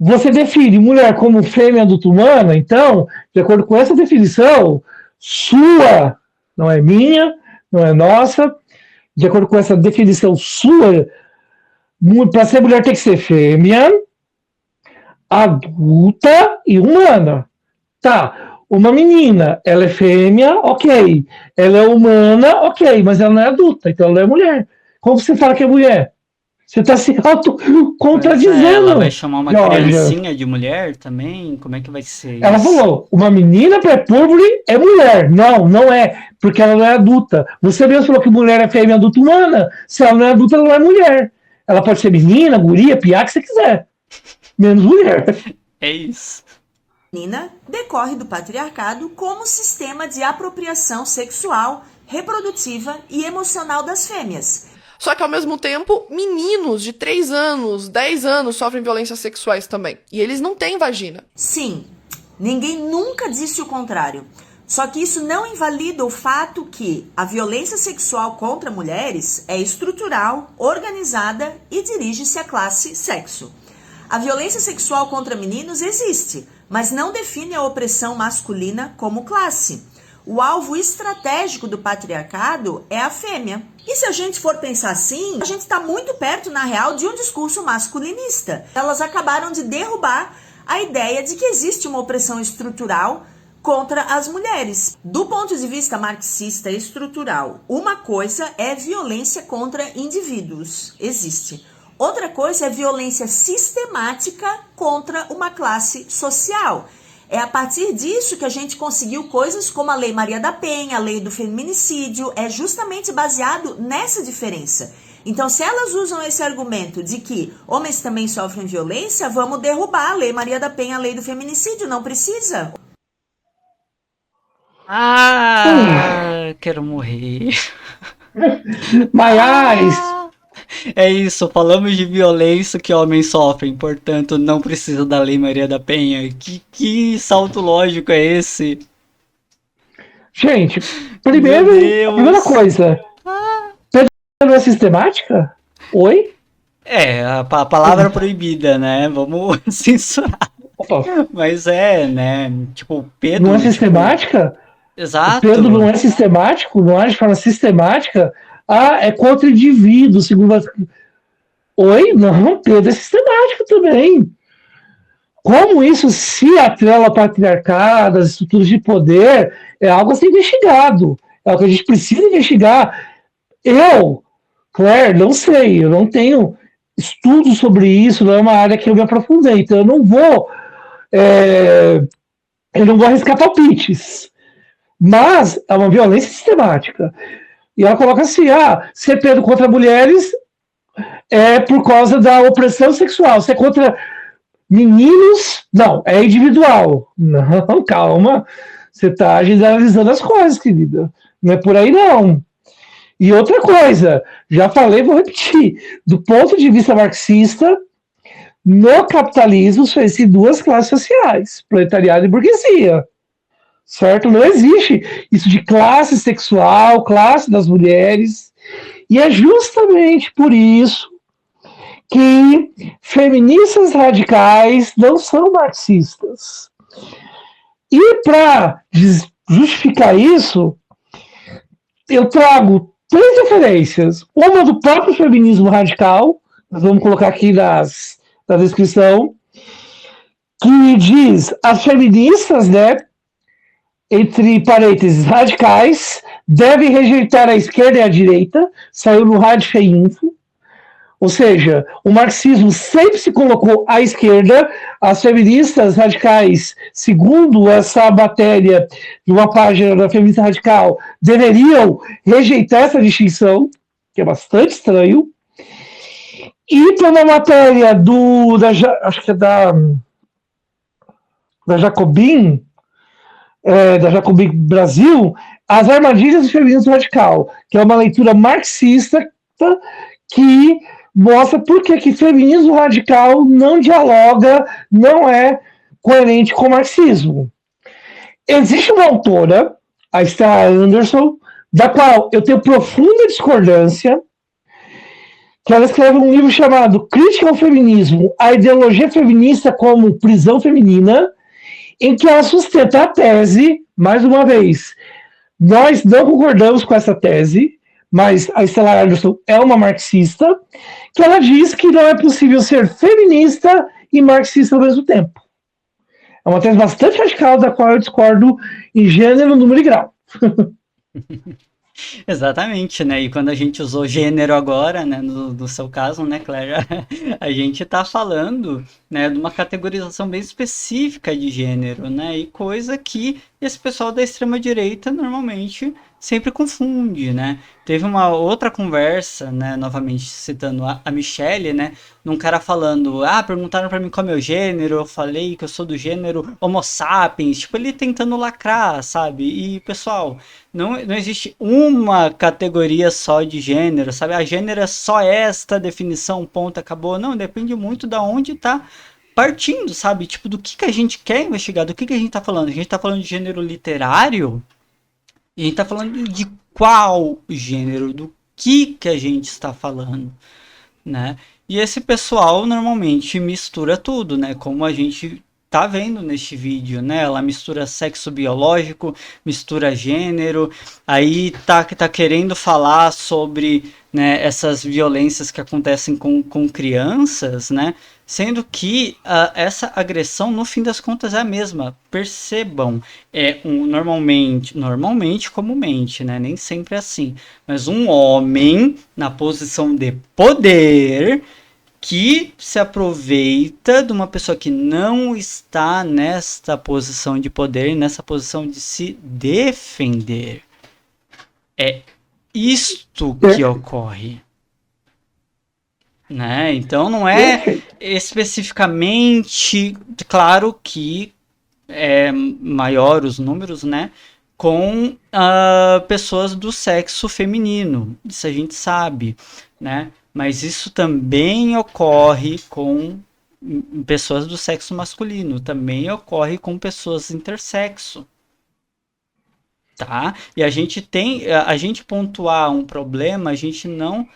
você define mulher como fêmea adulta humana, então, de acordo com essa definição, sua, não é minha, não é nossa, de acordo com essa definição sua, para ser mulher tem que ser fêmea, adulta e humana. Tá, uma menina, ela é fêmea, ok. Ela é humana, ok, mas ela não é adulta, então ela não é mulher. Como você fala que é mulher? Você está se autocontradizendo. Ela vai chamar uma Georgia. criancinha de mulher também? Como é que vai ser isso? Ela falou, uma menina pré-púbere é mulher. Não, não é, porque ela não é adulta. Você mesmo falou que mulher é fêmea adulta humana. Se ela não é adulta, ela não é mulher. Ela pode ser menina, guria, piá, que você quiser. Menos mulher. É isso. Feminina decorre do patriarcado como sistema de apropriação sexual, reprodutiva e emocional das fêmeas. Só que, ao mesmo tempo, meninos de 3 anos, 10 anos sofrem violências sexuais também. E eles não têm vagina. Sim, ninguém nunca disse o contrário. Só que isso não invalida o fato que a violência sexual contra mulheres é estrutural, organizada e dirige-se à classe sexo. A violência sexual contra meninos existe, mas não define a opressão masculina como classe. O alvo estratégico do patriarcado é a fêmea. E se a gente for pensar assim, a gente está muito perto, na real, de um discurso masculinista. Elas acabaram de derrubar a ideia de que existe uma opressão estrutural contra as mulheres. Do ponto de vista marxista estrutural, uma coisa é violência contra indivíduos. Existe. Outra coisa é violência sistemática contra uma classe social. É a partir disso que a gente conseguiu coisas como a Lei Maria da Penha, a Lei do Feminicídio, é justamente baseado nessa diferença. Então, se elas usam esse argumento de que homens também sofrem violência, vamos derrubar a Lei Maria da Penha, a Lei do Feminicídio, não precisa. Quero morrer. Mas, É isso, falamos de violência que homens sofrem, portanto não precisa da Lei Maria da Penha. Que salto lógico é esse? gente, primeiro, Meu Deus. a primeira coisa, não é sistemática? Oi? É, a palavra proibida, né? Vamos censurar. Opa, Mas é, né? Tipo, Pedro. não é tipo, sistemática? O exato. Pedro não é sistemático, não age de forma sistemática. É contra o indivíduo, segundo a... Oi? Não, Pedro é sistemático também. Como isso se atrela ao patriarcado, às estruturas de poder, é algo a ser investigado. É algo que a gente precisa investigar. Eu, Claire, não sei, eu não tenho estudo sobre isso, não é uma área que eu me aprofundei, então eu não vou arriscar palpites. Mas é uma violência sistemática. E ela coloca assim, ser Pedro contra mulheres é por causa da opressão sexual. Se é contra meninos, não, é individual. Não, calma. Você está generalizando as coisas, querida. Não é por aí, não. E outra coisa, já falei, vou repetir. Do ponto de vista marxista, no capitalismo só existem duas classes sociais, proletariado e burguesia. Certo? Não existe isso de classe sexual, classe das mulheres. E é justamente por isso que feministas radicais não são marxistas. E para justificar isso, eu trago 3 referências. Uma do próprio feminismo radical, nós vamos colocar aqui na descrição, que diz as feministas, né, entre parênteses, radicais, devem rejeitar a esquerda e a direita, saiu no Rádio Feinfo. Ou seja, o marxismo sempre se colocou à esquerda, as feministas radicais, segundo essa matéria de uma página da Feminista Radical, deveriam rejeitar essa distinção, que é bastante estranho. E tem uma matéria acho que é da Jacobin, da Jacobin Brasil, As Armadilhas do Feminismo Radical, que é uma leitura marxista que mostra por que feminismo radical não dialoga, não é coerente com o marxismo. Existe uma autora, a Stella Anderson, da qual eu tenho profunda discordância, que ela escreve um livro chamado Crítica ao Feminismo, a ideologia feminista como prisão feminina, em que ela sustenta a tese, mais uma vez, nós não concordamos com essa tese, mas a Stella Anderson é uma marxista, que ela diz que não é possível ser feminista e marxista ao mesmo tempo. É uma tese bastante radical, da qual eu discordo em gênero, número e grau. Exatamente, né? E quando a gente usou gênero agora, né, no seu caso, né, Claire, a gente tá falando, né, de uma categorização bem específica de gênero, né? E coisa que esse pessoal da extrema-direita normalmente sempre confunde, né? Teve uma outra conversa, né, novamente citando a Michelle, né, num cara falando, perguntaram pra mim qual é o meu gênero, eu falei que eu sou do gênero Homo sapiens, tipo, ele tentando lacrar, sabe? E, pessoal, não existe uma categoria só de gênero, sabe? A gênero é só esta definição, ponto, acabou. Não, depende muito da onde tá partindo, sabe? Tipo, do que a gente quer investigar, do que a gente tá falando. A gente tá falando de gênero literário? E a gente tá falando de qual gênero, do que a gente está falando, né? E esse pessoal normalmente mistura tudo, né? Como a gente tá vendo neste vídeo, né? Ela mistura sexo biológico, mistura gênero, aí tá querendo falar sobre, né, essas violências que acontecem com crianças, né? Sendo que essa agressão, no fim das contas, é a mesma. Percebam, normalmente, comumente, né? Nem sempre é assim. Mas um homem na posição de poder que se aproveita de uma pessoa que não está nesta posição de poder, nessa posição de se defender. É isto que ocorre. Né? Então não é especificamente, claro que é maior os números, né, com pessoas do sexo feminino, isso a gente sabe, né? Mas isso também ocorre com pessoas do sexo masculino, também ocorre com pessoas intersexo. Tá? E a gente pontuar um problema, a gente não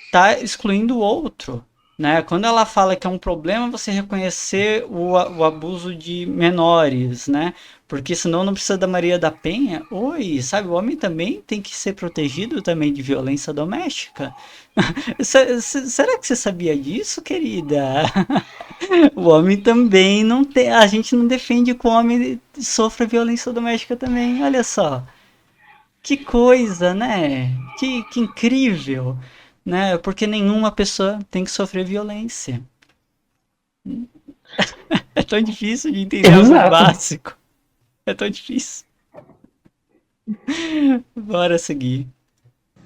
tá excluindo o outro, né? Quando ela fala que é um problema você reconhecer o abuso de menores, né? Porque senão não precisa da Maria da Penha. Oi, sabe? O homem também tem que ser protegido também de violência doméstica. Será que você sabia disso, querida? O homem também não tem... A gente não defende que o homem sofra violência doméstica também. Olha só. Que coisa, né? Que incrível. Né? Porque nenhuma pessoa tem que sofrer violência. É tão difícil de entender algo básico. É tão difícil. Bora seguir.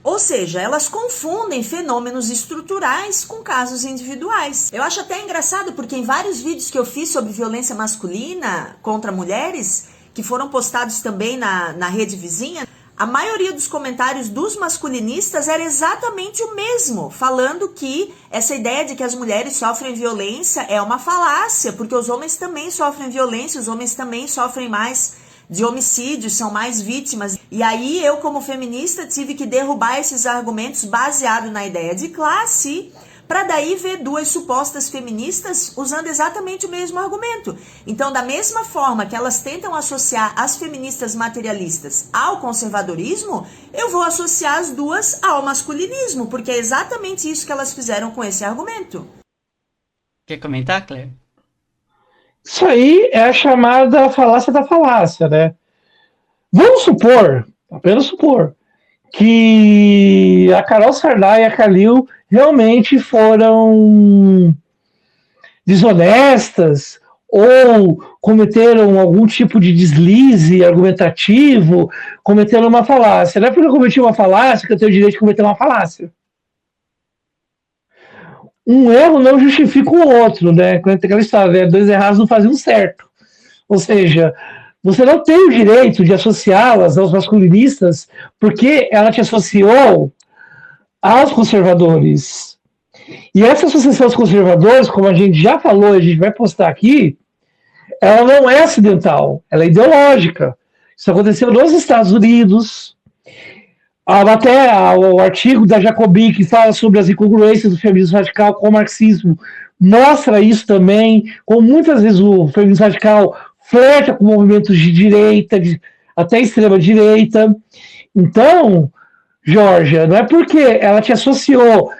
Ou seja, elas confundem fenômenos estruturais com casos individuais. Eu acho até engraçado porque em vários vídeos que eu fiz sobre violência masculina contra mulheres, que foram postados também na rede vizinha, a maioria dos comentários dos masculinistas era exatamente o mesmo, falando que essa ideia de que as mulheres sofrem violência é uma falácia, porque os homens também sofrem violência, os homens também sofrem mais de homicídios, são mais vítimas. E aí eu, como feminista, tive que derrubar esses argumentos baseado na ideia de classe, para daí ver duas supostas feministas usando exatamente o mesmo argumento. Então, da mesma forma que elas tentam associar as feministas materialistas ao conservadorismo, eu vou associar as duas ao masculinismo, porque é exatamente isso que elas fizeram com esse argumento. Quer comentar, Claire? Isso aí é a chamada falácia da falácia, né? Vamos supor, apenas supor, que a Carol Sarney e a Kalil realmente foram desonestas ou cometeram algum tipo de deslize argumentativo, cometeram uma falácia. Não é porque eu cometi uma falácia que eu tenho o direito de cometer uma falácia. Um erro não justifica o outro, né? Quando tem aquela história, né? Dois errados não fazem um certo. Ou seja, você não tem o direito de associá-las aos masculinistas porque ela te associou aos conservadores. E essa associação aos conservadores, como a gente já falou, a gente vai postar aqui, ela não é acidental, ela é ideológica. Isso aconteceu nos Estados Unidos. O artigo da Jacobi, que fala sobre as incongruências do feminismo radical com o marxismo, mostra isso também, como muitas vezes o feminismo radical flerta com movimentos de direita, até extrema-direita. Então, Georgia, não é porque ela te associou,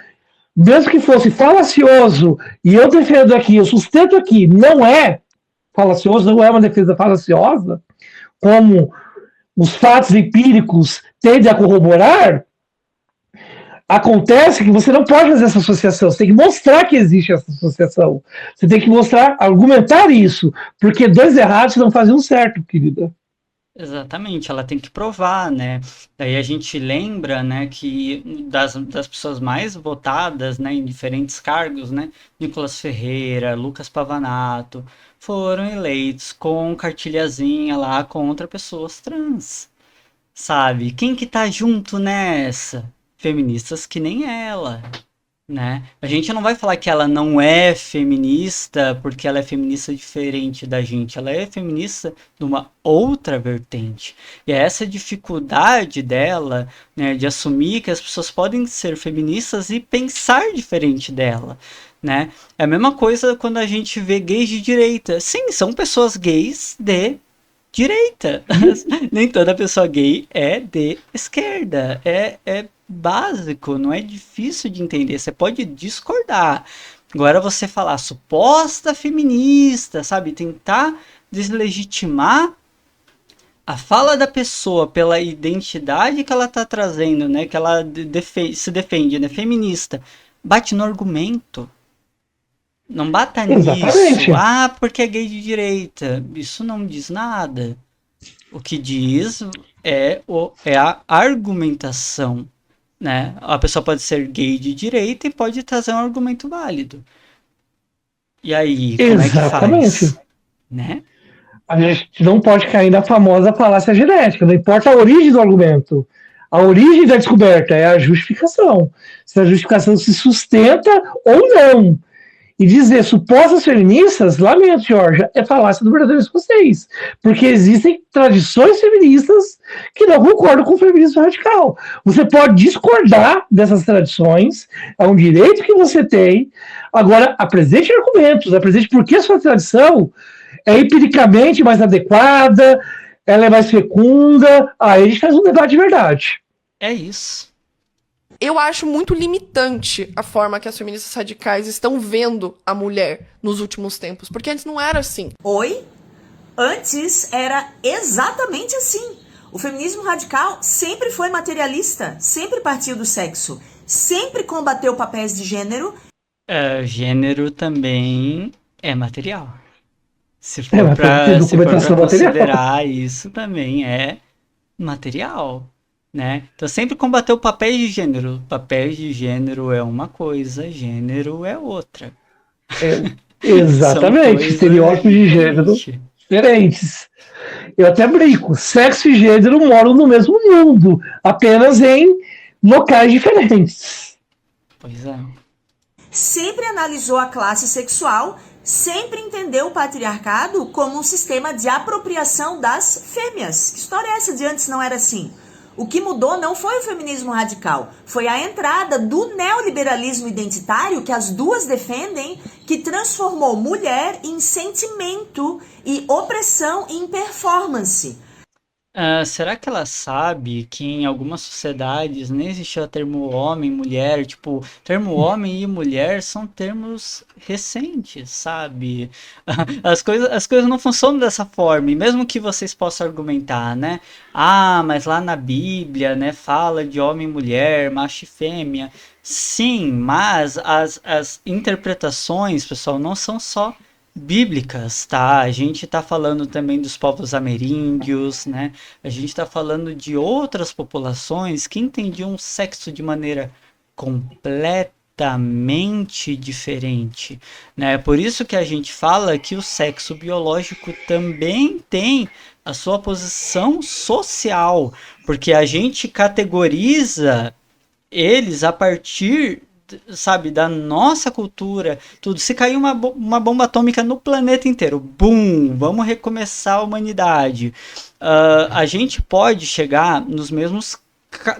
mesmo que fosse falacioso, e eu defendo aqui, eu sustento aqui, não é falacioso, não é uma defesa falaciosa, como os fatos empíricos tendem a corroborar, acontece que você não pode fazer essa associação, você tem que mostrar que existe essa associação, você tem que mostrar, argumentar isso, porque dois errados não fazem um certo, querida. Exatamente, ela tem que provar, né? Daí a gente lembra, né, que das pessoas mais votadas, né, em diferentes cargos, né, Nicolas Ferreira, Lucas Pavanato, foram eleitos com cartilhazinha lá contra pessoas trans, sabe? Quem que tá junto nessa? Feministas que nem ela, né? A gente não vai falar que ela não é feminista porque ela é feminista diferente da gente. Ela é feminista de uma outra vertente. E é essa dificuldade dela, né, de assumir que as pessoas podem ser feministas e pensar diferente dela, né? É a mesma coisa quando a gente vê gays de direita. Sim, são pessoas gays de direita. Nem toda pessoa gay é de esquerda. É básico, não é difícil de entender. Você pode discordar. Agora você falar suposta feminista, sabe? Tentar deslegitimar a fala da pessoa pela identidade que ela tá trazendo, né? Que ela se defende, né? Feminista. Bate no argumento. Não bata Exatamente. nisso. Ah, porque é gay de direita. Isso não diz nada. O que diz é a argumentação, né? A pessoa pode ser gay de direita e pode trazer um argumento válido. E aí, como é que Exatamente. faz? Né? A gente não pode cair na famosa falácia genética, não importa a origem do argumento. A origem da descoberta é a justificação. Se a justificação se sustenta ou não. E dizer supostas feministas, lamento, Georgia, é falácia do verdadeiro escocês. Porque existem tradições feministas que não concordam com o feminismo radical. Você pode discordar dessas tradições, é um direito que você tem. Agora, apresente argumentos, apresente por que a sua tradição é empiricamente mais adequada, ela é mais fecunda. Aí a gente faz um debate de verdade. É isso. Eu acho muito limitante a forma que as feministas radicais estão vendo a mulher nos últimos tempos. Porque antes não era assim. Oi? Antes era exatamente assim. O feminismo radical sempre foi materialista, sempre partiu do sexo, sempre combateu papéis de gênero. Gênero também é material. Se É, for mas para tem documentação material. considerar, isso também é material, né? Então sempre combater o papel de gênero. Papel de gênero é uma coisa, gênero é outra. Exatamente, São coisas estereótipos de gênero diferentes. diferentes. Eu até brinco, sexo e gênero moram no mesmo mundo, apenas em locais diferentes. Pois é. Sempre analisou a classe sexual, sempre entendeu o patriarcado como um sistema de apropriação das fêmeas. Que história é essa de antes não era assim? O que mudou não foi o feminismo radical, foi a entrada do neoliberalismo identitário que as duas defendem, que transformou mulher em sentimento e opressão em performance. Será que ela sabe que em algumas sociedades nem existia o termo homem, mulher? Tipo, termo homem e mulher são termos recentes, sabe? As coisas não funcionam dessa forma. E mesmo que vocês possam argumentar, né? Ah, mas lá na Bíblia, né, fala de homem e mulher, macho e fêmea. Sim, mas as interpretações, pessoal, não são só bíblicas, tá? A gente tá falando também dos povos ameríndios, né? A gente tá falando de outras populações que entendiam o sexo de maneira completamente diferente, né? Por isso que a gente fala que o sexo biológico também tem a sua posição social, porque a gente categoriza eles a partir, sabe, da nossa cultura, tudo. Se cair uma bomba atômica no planeta inteiro, bum, vamos recomeçar a humanidade. A gente pode chegar nos mesmos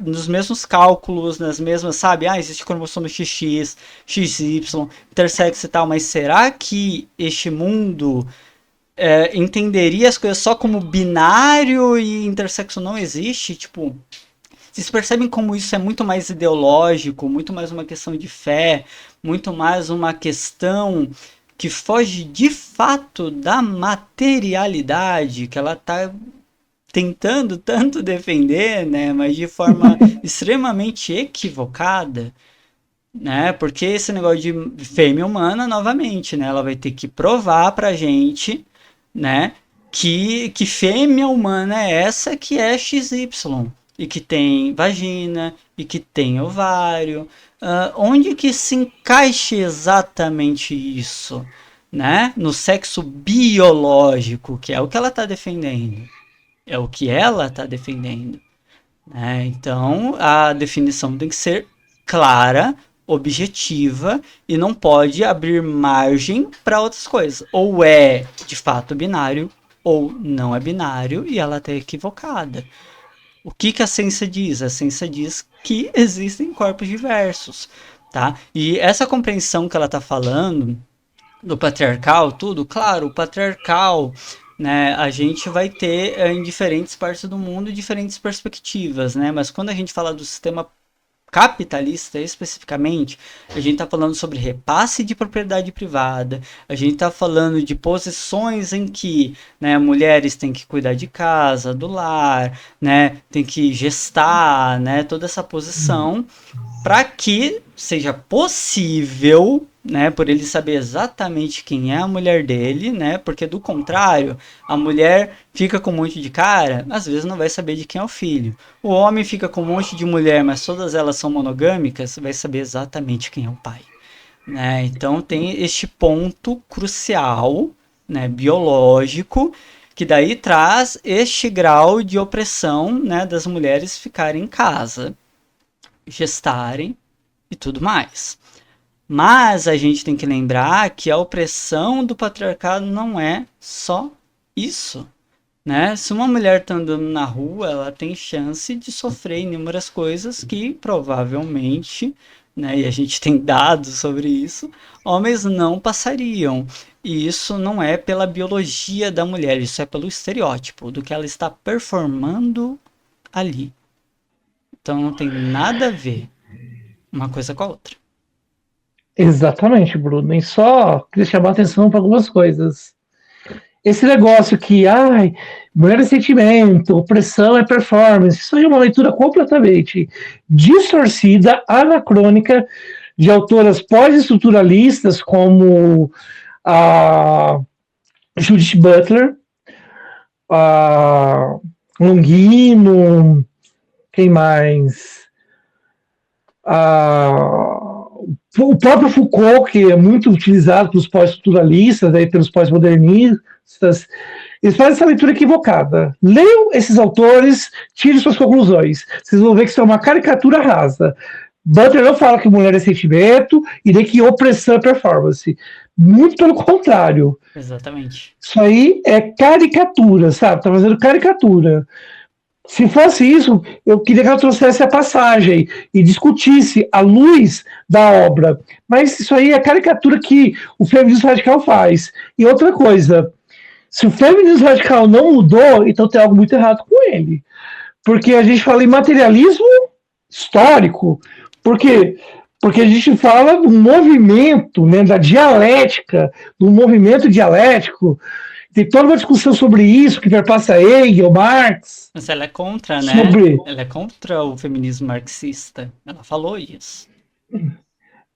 nos mesmos cálculos, nas mesmas, sabe? Existe cromossomo XX, XY, intersexo e tal, mas será que este mundo entenderia as coisas só como binário e intersexo não existe? Tipo, vocês percebem como isso é muito mais ideológico, muito mais uma questão de fé, muito mais uma questão que foge de fato da materialidade, que ela está tentando tanto defender, né, mas de forma extremamente equivocada, né, porque esse negócio de fêmea humana, novamente, né, ela vai ter que provar pra gente, né, que fêmea humana é essa que é XY, e que tem vagina, e que tem ovário, onde que se encaixa exatamente isso, né, no sexo biológico, que é o que ela está defendendo. É o que ela está defendendo, né? Então, a definição tem que ser clara, objetiva e não pode abrir margem para outras coisas. Ou é, de fato, binário, ou não é binário e ela está equivocada. O que a ciência diz? A ciência diz que existem corpos diversos, tá? E essa compreensão que ela está falando do patriarcal, tudo, claro, o patriarcal, né, a gente vai ter em diferentes partes do mundo diferentes perspectivas, né, mas quando a gente fala do sistema capitalista especificamente, a gente está falando sobre repasse de propriedade privada, a gente está falando de posições em que, né, mulheres têm que cuidar de casa, do lar, né, tem que gestar, né, toda essa posição para que seja possível, né, por ele saber exatamente quem é a mulher dele, né, porque do contrário, a mulher fica com um monte de cara, às vezes não vai saber de quem é o filho. O homem fica com um monte de mulher, mas todas elas são monogâmicas, vai saber exatamente quem é o pai, né? Então tem este ponto crucial, né, biológico, que daí traz este grau de opressão, né, das mulheres ficarem em casa, gestarem e tudo mais. Mas a gente tem que lembrar que a opressão do patriarcado não é só isso, né? Se uma mulher está andando na rua, ela tem chance de sofrer inúmeras coisas que provavelmente, né, e a gente tem dados sobre isso, homens não passariam. E isso não é pela biologia da mulher, isso é pelo estereótipo do que ela está performando ali. Então não tem nada a ver uma coisa com a outra. Exatamente, Bruno. E só queria chamar a atenção para algumas coisas. Esse negócio que, mulher é sentimento, opressão é performance, isso aí é uma leitura completamente distorcida, anacrônica, de autoras pós-estruturalistas como a Judith Butler, a Longino, quem mais? O próprio Foucault, que é muito utilizado pelos pós-estruturalistas, pelos pós-modernistas, eles fazem essa leitura equivocada. Leiam esses autores, tirem suas conclusões. Vocês vão ver que isso é uma caricatura rasa. Butler não fala que mulher é sentimento e nem que opressão é performance. Muito pelo contrário. Exatamente. Isso aí é caricatura, sabe? Tá fazendo caricatura. Se fosse isso, eu queria que ela trouxesse a passagem e discutisse à luz da obra. Mas isso aí é a caricatura que o feminismo radical faz. E outra coisa, se o feminismo radical não mudou, então tem algo muito errado com ele. Porque a gente fala em materialismo histórico. Por quê? Porque a gente fala do movimento, né, da dialética, do movimento dialético. Tem toda uma discussão sobre isso, que perpassa Hegel, Marx. Mas ela é contra, né? Ela é contra o feminismo marxista. Ela falou isso.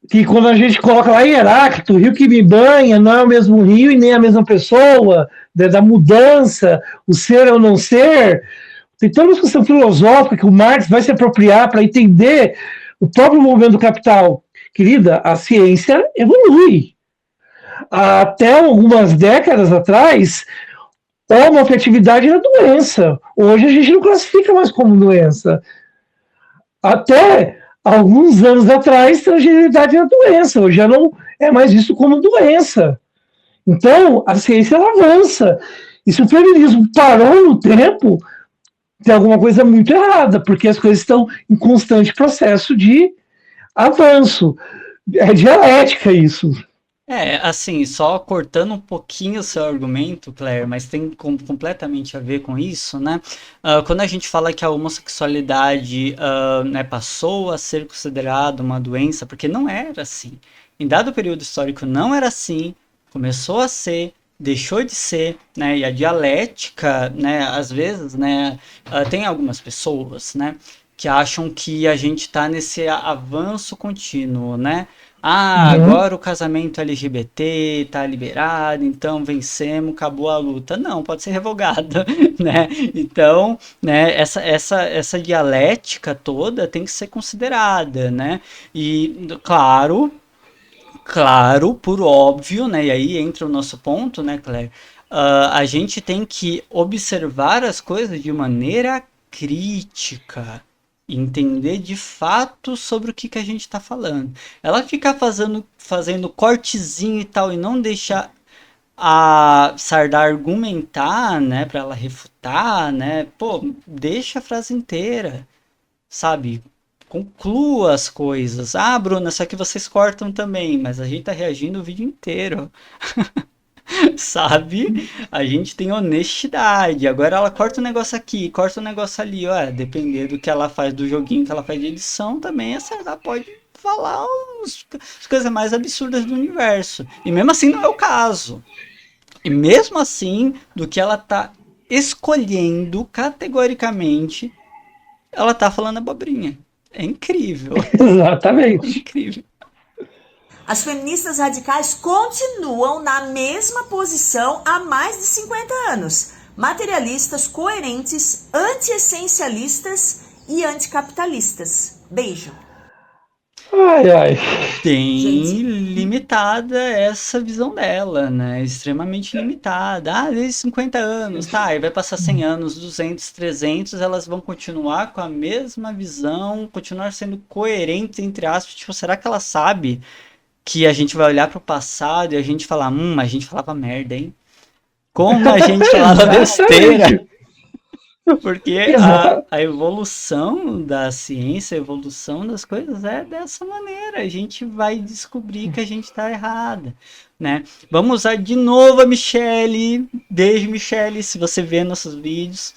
Que quando a gente coloca lá em Heráclito, o rio que me banha não é o mesmo rio e nem a mesma pessoa, da mudança, o ser ou não ser. Tem toda uma discussão filosófica que o Marx vai se apropriar para entender o próprio movimento do capital. Querida, a ciência evolui. Até algumas décadas atrás, homoafetividade era doença. Hoje a gente não classifica mais como doença. Até alguns anos atrás, transgeneridade era doença. Hoje já não é mais visto como doença. Então, a ciência ela avança. E se o feminismo parou no tempo, tem alguma coisa muito errada, porque as coisas estão em constante processo de avanço. É dialética isso. Assim, só cortando um pouquinho o seu argumento, Claire, mas tem completamente a ver com isso, né? Quando a gente fala que a homossexualidade, né, passou a ser considerada uma doença, porque não era assim. Em dado período histórico não era assim, começou a ser, deixou de ser, né? E a dialética, né, às vezes, né, tem algumas pessoas, né, que acham que a gente está nesse avanço contínuo, né? Agora o casamento LGBT tá liberado, então vencemos, acabou a luta. Não, pode ser revogada, né? Então, né, essa dialética toda tem que ser considerada, né? E, claro, por óbvio, né? E aí entra o nosso ponto, né, Claire? A gente tem que observar as coisas de maneira crítica, entender de fato sobre o que a gente está falando. Ela ficar fazendo cortezinho e tal e não deixar a Sardar argumentar, né, para ela refutar, né? Pô, deixa a frase inteira, sabe? Conclua as coisas. Bruna, só que vocês cortam também, mas a gente tá reagindo o vídeo inteiro. Sabe? A gente tem honestidade. Agora ela corta um negócio aqui, corta um negócio ali. Depender do que ela faz, do joguinho que ela faz de edição, também ela pode falar as coisas mais absurdas do universo. E mesmo assim não é o caso. E mesmo assim, do que ela tá escolhendo categoricamente, ela tá falando abobrinha. É incrível. Exatamente. É incrível. As feministas radicais continuam na mesma posição há mais de 50 anos. Materialistas, coerentes, anti-essencialistas e anticapitalistas. Beijo. Ai. Bem limitada essa visão dela, né? Extremamente limitada. Desde 50 anos, tá, e vai passar 100 anos, 200, 300, elas vão continuar com a mesma visão, continuar sendo coerentes, entre aspas. Tipo, será que ela sabe que a gente vai olhar pro passado e a gente falar, a gente falava merda, hein? Como a gente falava besteira. Porque a evolução da ciência, a evolução das coisas é dessa maneira. A gente vai descobrir que a gente tá errada, né? Vamos usar de novo a Michelle. Beijo, Michelle, se você vê nossos vídeos.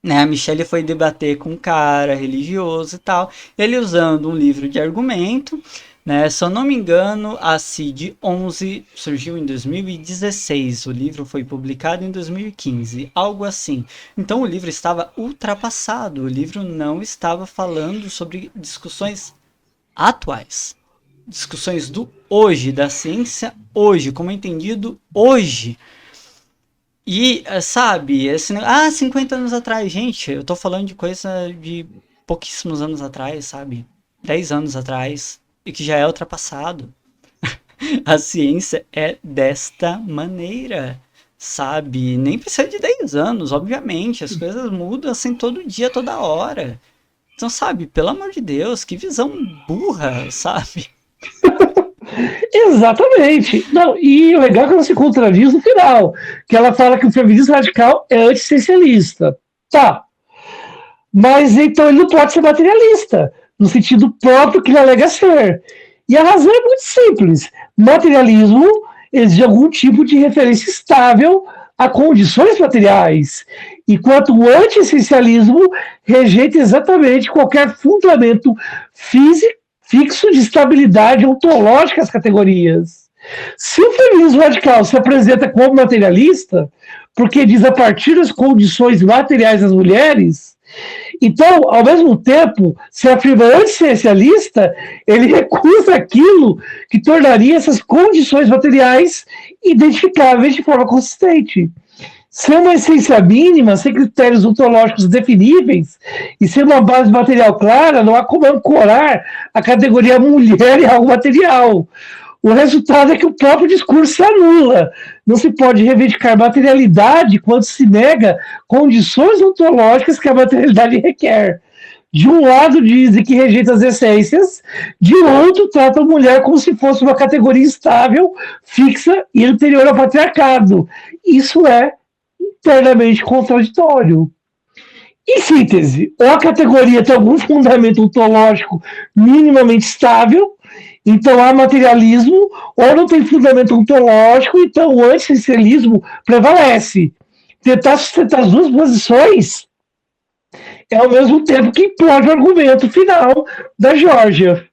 Né, a Michelle foi debater com um cara religioso e tal. Ele usando um livro de argumento. Né, se eu não me engano, a CID 11 surgiu em 2016, o livro foi publicado em 2015, algo assim. Então o livro estava ultrapassado, o livro não estava falando sobre discussões atuais, discussões do hoje, da ciência hoje, como é entendido hoje. E, sabe, 50 anos atrás, gente, eu tô falando de coisa de pouquíssimos anos atrás, sabe, 10 anos atrás. E que já é ultrapassado. A ciência é desta maneira, sabe? Nem precisa de 10 anos, obviamente. As coisas mudam assim todo dia, toda hora. Então, sabe, pelo amor de Deus, que visão burra, sabe? Exatamente. Não, e o legal é que ela se contradiz no final. Que ela fala que o feminismo radical é anti-essencialista. Tá. Mas então ele não pode ser materialista, no sentido próprio que ele alega ser. E a razão é muito simples. Materialismo exige algum tipo de referência estável a condições materiais, enquanto o anti-essencialismo rejeita exatamente qualquer fundamento fixo de estabilidade ontológica às categorias. Se o feminismo radical se apresenta como materialista, porque diz a partir das condições materiais das mulheres, então, ao mesmo tempo, se afirma anti-essencialista, ele recusa aquilo que tornaria essas condições materiais identificáveis de forma consistente. Sem uma essência mínima, sem critérios ontológicos definíveis e sem uma base material clara, não há como ancorar a categoria mulher em algo material. O resultado é que o próprio discurso se anula. Não se pode reivindicar materialidade quando se nega condições ontológicas que a materialidade requer. De um lado dizem que rejeita as essências, de outro trata a mulher como se fosse uma categoria estável, fixa e anterior ao patriarcado. Isso é internamente contraditório. Em síntese, ou a categoria tem algum fundamento ontológico minimamente estável, então há materialismo, ou não tem fundamento ontológico, então o anti-essencialismo prevalece. Tentar sustentar as duas posições é ao mesmo tempo que implode o argumento final da Geórgia.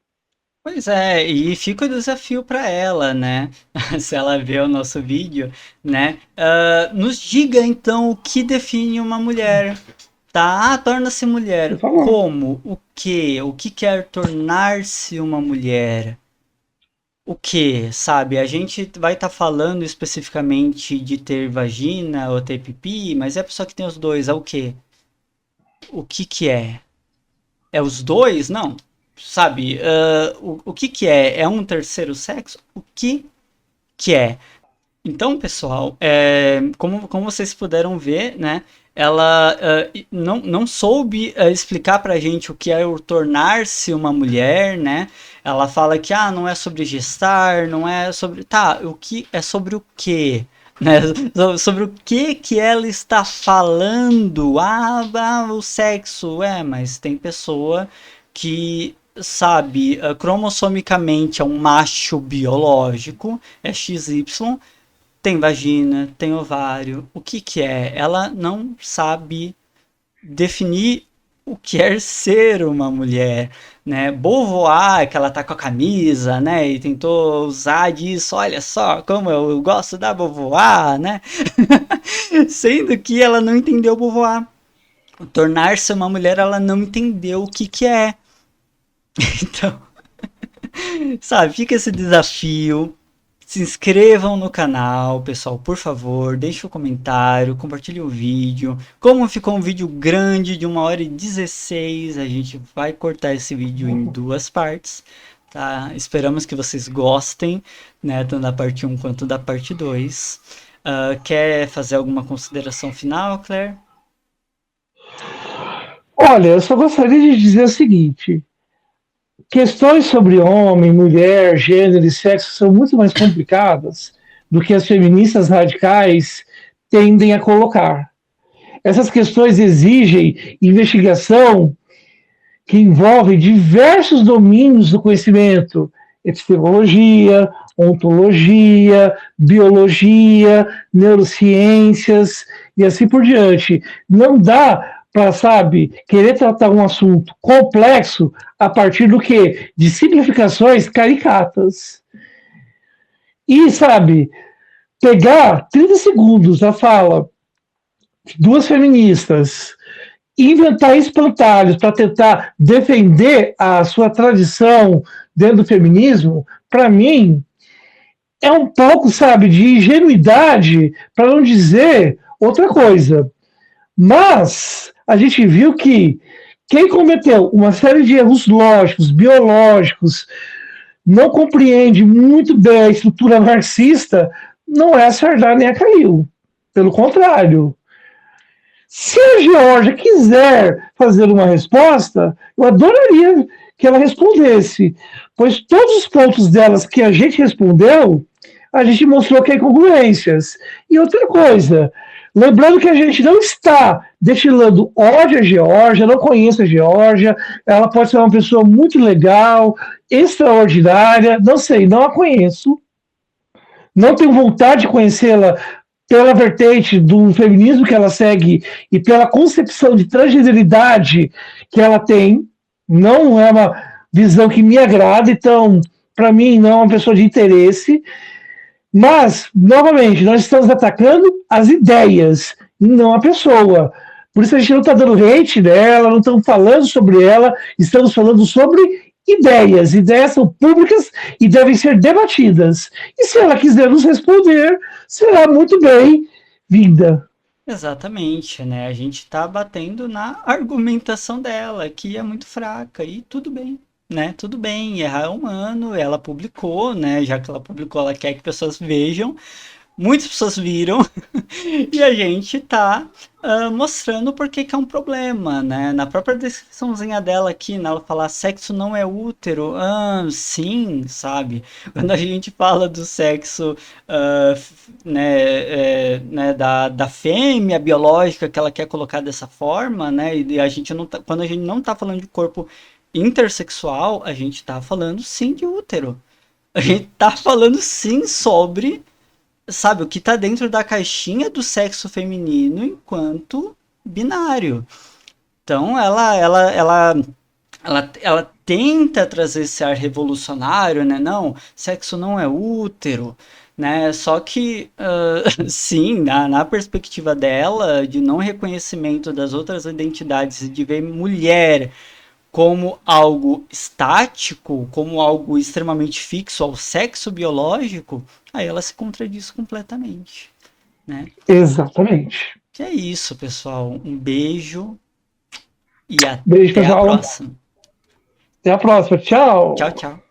Pois é, e fica o desafio para ela, né? Se ela vê o nosso vídeo, né? Nos diga então o que define uma mulher, tá? Ah, torna-se mulher. Por favor. Como? O quê? O que quer tornar-se uma mulher? O que, sabe? A gente vai estar falando especificamente de ter vagina ou ter pipi, mas é a pessoa que tem os dois, é o quê? O que que é? É os dois? Não. Sabe? O que que é? É um terceiro sexo? O que é? Então, pessoal, como vocês puderam ver, né? Ela não soube explicar pra gente o que é o tornar-se uma mulher, né? Ela fala que não é sobre gestar, não é sobre. Tá, o que é sobre o quê? Né? Sobre o que ela está falando? O sexo. Mas tem pessoa que, sabe, cromossomicamente é um macho biológico, é XY, tem vagina, tem ovário. O que que é? Ela não sabe definir o que é ser uma mulher, né? Beauvoir, que ela tá com a camisa, né? E tentou usar disso, olha só como eu gosto da Beauvoir, né? Sendo que ela não entendeu Beauvoir. Tornar-se uma mulher, ela não entendeu o que que é. Então, sabe, fica esse desafio. Se inscrevam no canal, pessoal, por favor, deixe um comentário, compartilhe o vídeo. Como ficou um vídeo grande de 1h16, a gente vai cortar esse vídeo em 2 partes, tá? Esperamos que vocês gostem, né, tanto da parte 1 quanto da parte 2. Quer fazer alguma consideração final, Claire? Olha, eu só gostaria de dizer o seguinte: questões sobre homem, mulher, gênero e sexo são muito mais complicadas do que as feministas radicais tendem a colocar. Essas questões exigem investigação que envolve diversos domínios do conhecimento: epistemologia, ontologia, biologia, neurociências e assim por diante. Não dá para, sabe, querer tratar um assunto complexo a partir do quê? De simplificações caricatas. E, sabe, pegar 30 segundos a fala de duas feministas, inventar espantalhos para tentar defender a sua tradição dentro do feminismo, para mim, é um pouco, sabe, de ingenuidade, para não dizer outra coisa. Mas a gente viu que quem cometeu uma série de erros lógicos, biológicos, não compreende muito bem a estrutura marxista, não é a Sardar nem a Cahill. Pelo contrário. Se a Geórgia quiser fazer uma resposta, eu adoraria que ela respondesse, pois todos os pontos delas que a gente respondeu, a gente mostrou que há incongruências. E outra coisa, lembrando que a gente não está destilando ódio à Geórgia, não conheço a Geórgia, ela pode ser uma pessoa muito legal, extraordinária, não sei, não a conheço, não tenho vontade de conhecê-la pela vertente do feminismo que ela segue e pela concepção de transgeneridade que ela tem, não é uma visão que me agrada, então, para mim, não é uma pessoa de interesse. Mas, novamente, nós estamos atacando as ideias e não a pessoa. Por isso a gente não está dando hate dela, não estamos falando sobre ela, estamos falando sobre ideias. Ideias são públicas e devem ser debatidas. E se ela quiser nos responder, será muito bem-vinda. Exatamente, né? A gente tá batendo na argumentação dela, que é muito fraca, e tudo bem, né? Tudo bem, errar é humano, ela publicou, né? Já que ela publicou, ela quer que pessoas vejam, muitas pessoas viram, e a gente tá mostrando por que que é um problema, né? Na própria descriçãozinha dela aqui, né, ela fala sexo não é útero. Sim, sabe? Quando a gente fala do sexo, né, da fêmea biológica que ela quer colocar dessa forma, né? E a gente não tá, quando a gente não tá falando de corpo intersexual, a gente tá falando sim de útero. A gente tá falando sim sobre, sabe, o que tá dentro da caixinha do sexo feminino enquanto binário. Então ela tenta trazer esse ar revolucionário, né? Não, sexo não é útero, né? Só que, sim, na perspectiva dela, de não reconhecimento das outras identidades, de ver mulher como algo estático, como algo extremamente fixo ao sexo biológico, aí ela se contradiz completamente, né? Exatamente. Que é isso, pessoal. Um beijo e Beijo, até a pessoal. próxima. Até a próxima. Tchau, Tchau. tchau.